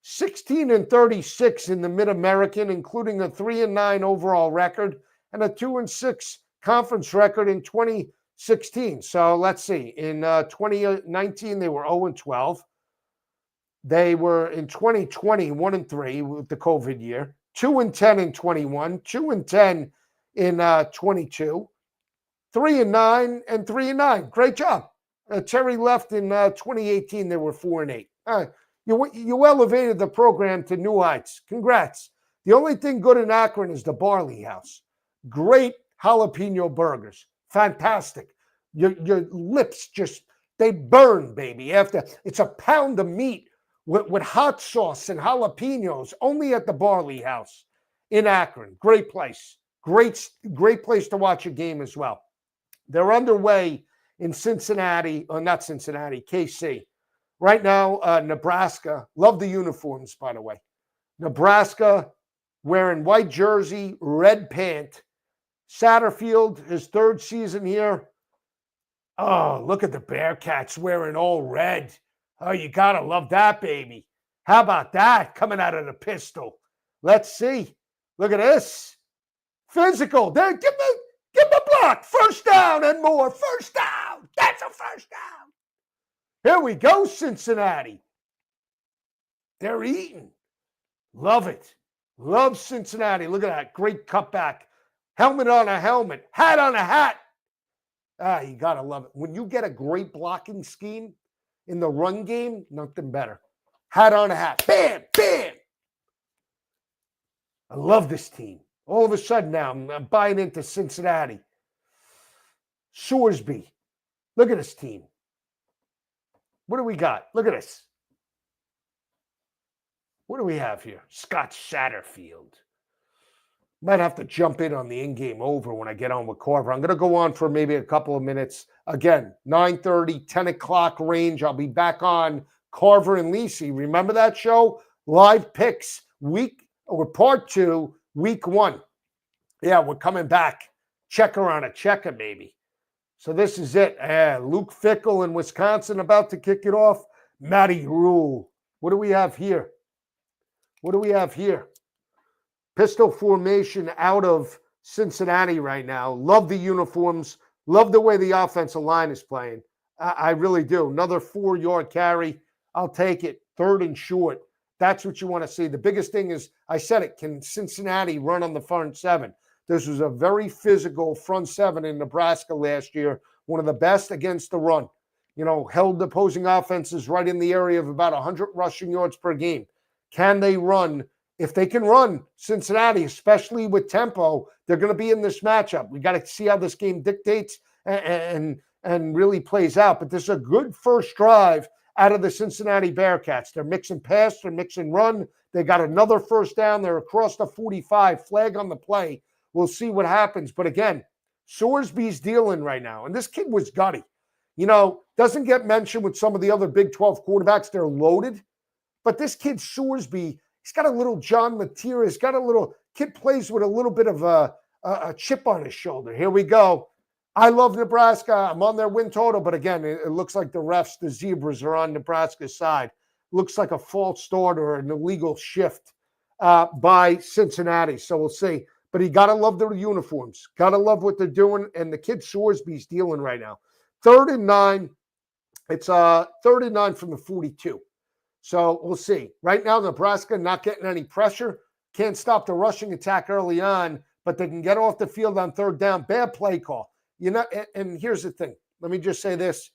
16-36 in the Mid-American, including a 3-9 overall record and a 2-6 conference record in 2016. So let's see. In 2019, they were 0-12. They were in 2020, 1-3 with the COVID year, 2-10 in 21, 2-10 in 22, 3-9 and 3-9. Great job. Terry left in 2018. They were 4-8. You elevated the program to new heights. Congrats. The only thing good in Akron is the Barley House. Great jalapeno burgers. Fantastic. Your lips just, they burn, baby. After it's a pound of meat with hot sauce and jalapenos only at the Barley House in Akron. Great place. Great place to watch a game as well. They're underway in Cincinnati, or not Cincinnati, KC. Right now, Nebraska, love the uniforms, by the way. Nebraska wearing white jersey, red pant. Satterfield, his third season here. Oh, look at the Bearcats wearing all red. Oh, you got to love that, baby. How about that coming out of the pistol? Let's see. Look at this. Physical. There, give me a block. First down and more. First down. That's a first down. Here we go, Cincinnati. They're eating. Love it. Love Cincinnati. Look at that. Great cutback. Helmet on a helmet. Hat on a hat. You got to love it. When you get a great blocking scheme in the run game, nothing better. Hat on a hat. Bam, bam. I love this team. All of a sudden now, I'm buying into Cincinnati. Sorsby. Look at this team. What do we got? Look at this. What do we have here? Scott Satterfield. Might have to jump in on the in-game over when I get on with Carver. I'm going to go on for maybe a couple of minutes. Again, 9:30, 10 o'clock range. I'll be back on Carver and Lisi. Remember that show? Live picks, part 2, week 1. Yeah, we're coming back. Checker on a checker, baby. So this is it. Luke Fickell in Wisconsin about to kick it off. Matty Rule. What do we have here? What do we have here? Pistol formation out of Cincinnati right now. Love the uniforms. Love the way the offensive line is playing. I really do. Another 4-yard carry. I'll take it. 3rd and short. That's what you want to see. The biggest thing is, I said it, can Cincinnati run on the front 7? This was a very physical front 7 in Nebraska last year. One of the best against the run. Held opposing offenses right in the area of about 100 rushing yards per game. Can they run? If they can run Cincinnati, especially with tempo, they're going to be in this matchup. We got to see how this game dictates and really plays out. But this is a good first drive out of the Cincinnati Bearcats. They're mixing pass, they're mixing run. They got another first down. They're across the 45, flag on the play. We'll see what happens. But again, Sorsby's dealing right now. And this kid was gutty. Doesn't get mentioned with some of the other Big 12 quarterbacks. They're loaded. But this kid, Sorsby, he's got a little John Mateer. He's got a little kid plays with a little bit of a chip on his shoulder. Here we go. I love Nebraska. I'm on their win total. But again, it looks like the refs, the Zebras, are on Nebraska's side. Looks like a false start or an illegal shift by Cincinnati. So we'll see. But you got to love their uniforms. Got to love what they're doing. And the kid Sorsby's dealing right now. 3rd and 9. It's 3rd and 9 from the 42. So we'll see. Right now, Nebraska not getting any pressure. Can't stop the rushing attack early on, but they can get off the field on 3rd down. Bad play call. And here's the thing. let me just say this.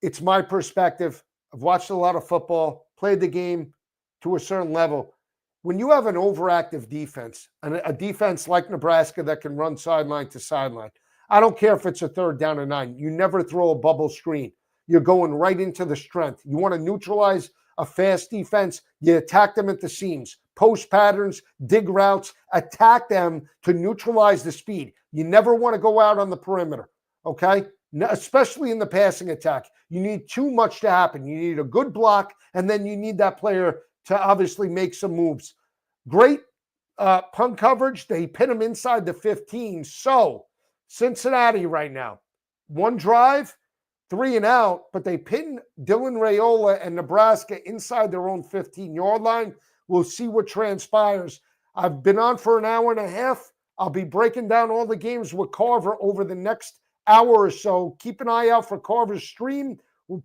It's my perspective. I've watched a lot of football, played the game to a certain level. When you have an overactive defense, and a defense like Nebraska that can run sideline to sideline, I don't care if it's a 3rd down and 9. You never throw a bubble screen. You're going right into the strength. You want to neutralize a fast defense, you attack them at the seams, post patterns, dig routes, attack them to neutralize the speed. You never want to go out on the perimeter, okay? Especially in the passing attack. You need too much to happen. You need a good block, and then you need that player to obviously make some moves. Great punt coverage. They pin them inside the 15. So Cincinnati right now, 1 drive, 3 and out, but they pin Dylan Raiola and Nebraska inside their own 15-yard line. We'll see what transpires. I've been on for an hour and a half. I'll be breaking down all the games with Carver over the next hour or so. Keep an eye out for Carver's stream.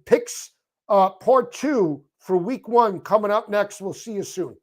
Picks part 2 for week 1 coming up next. We'll see you soon.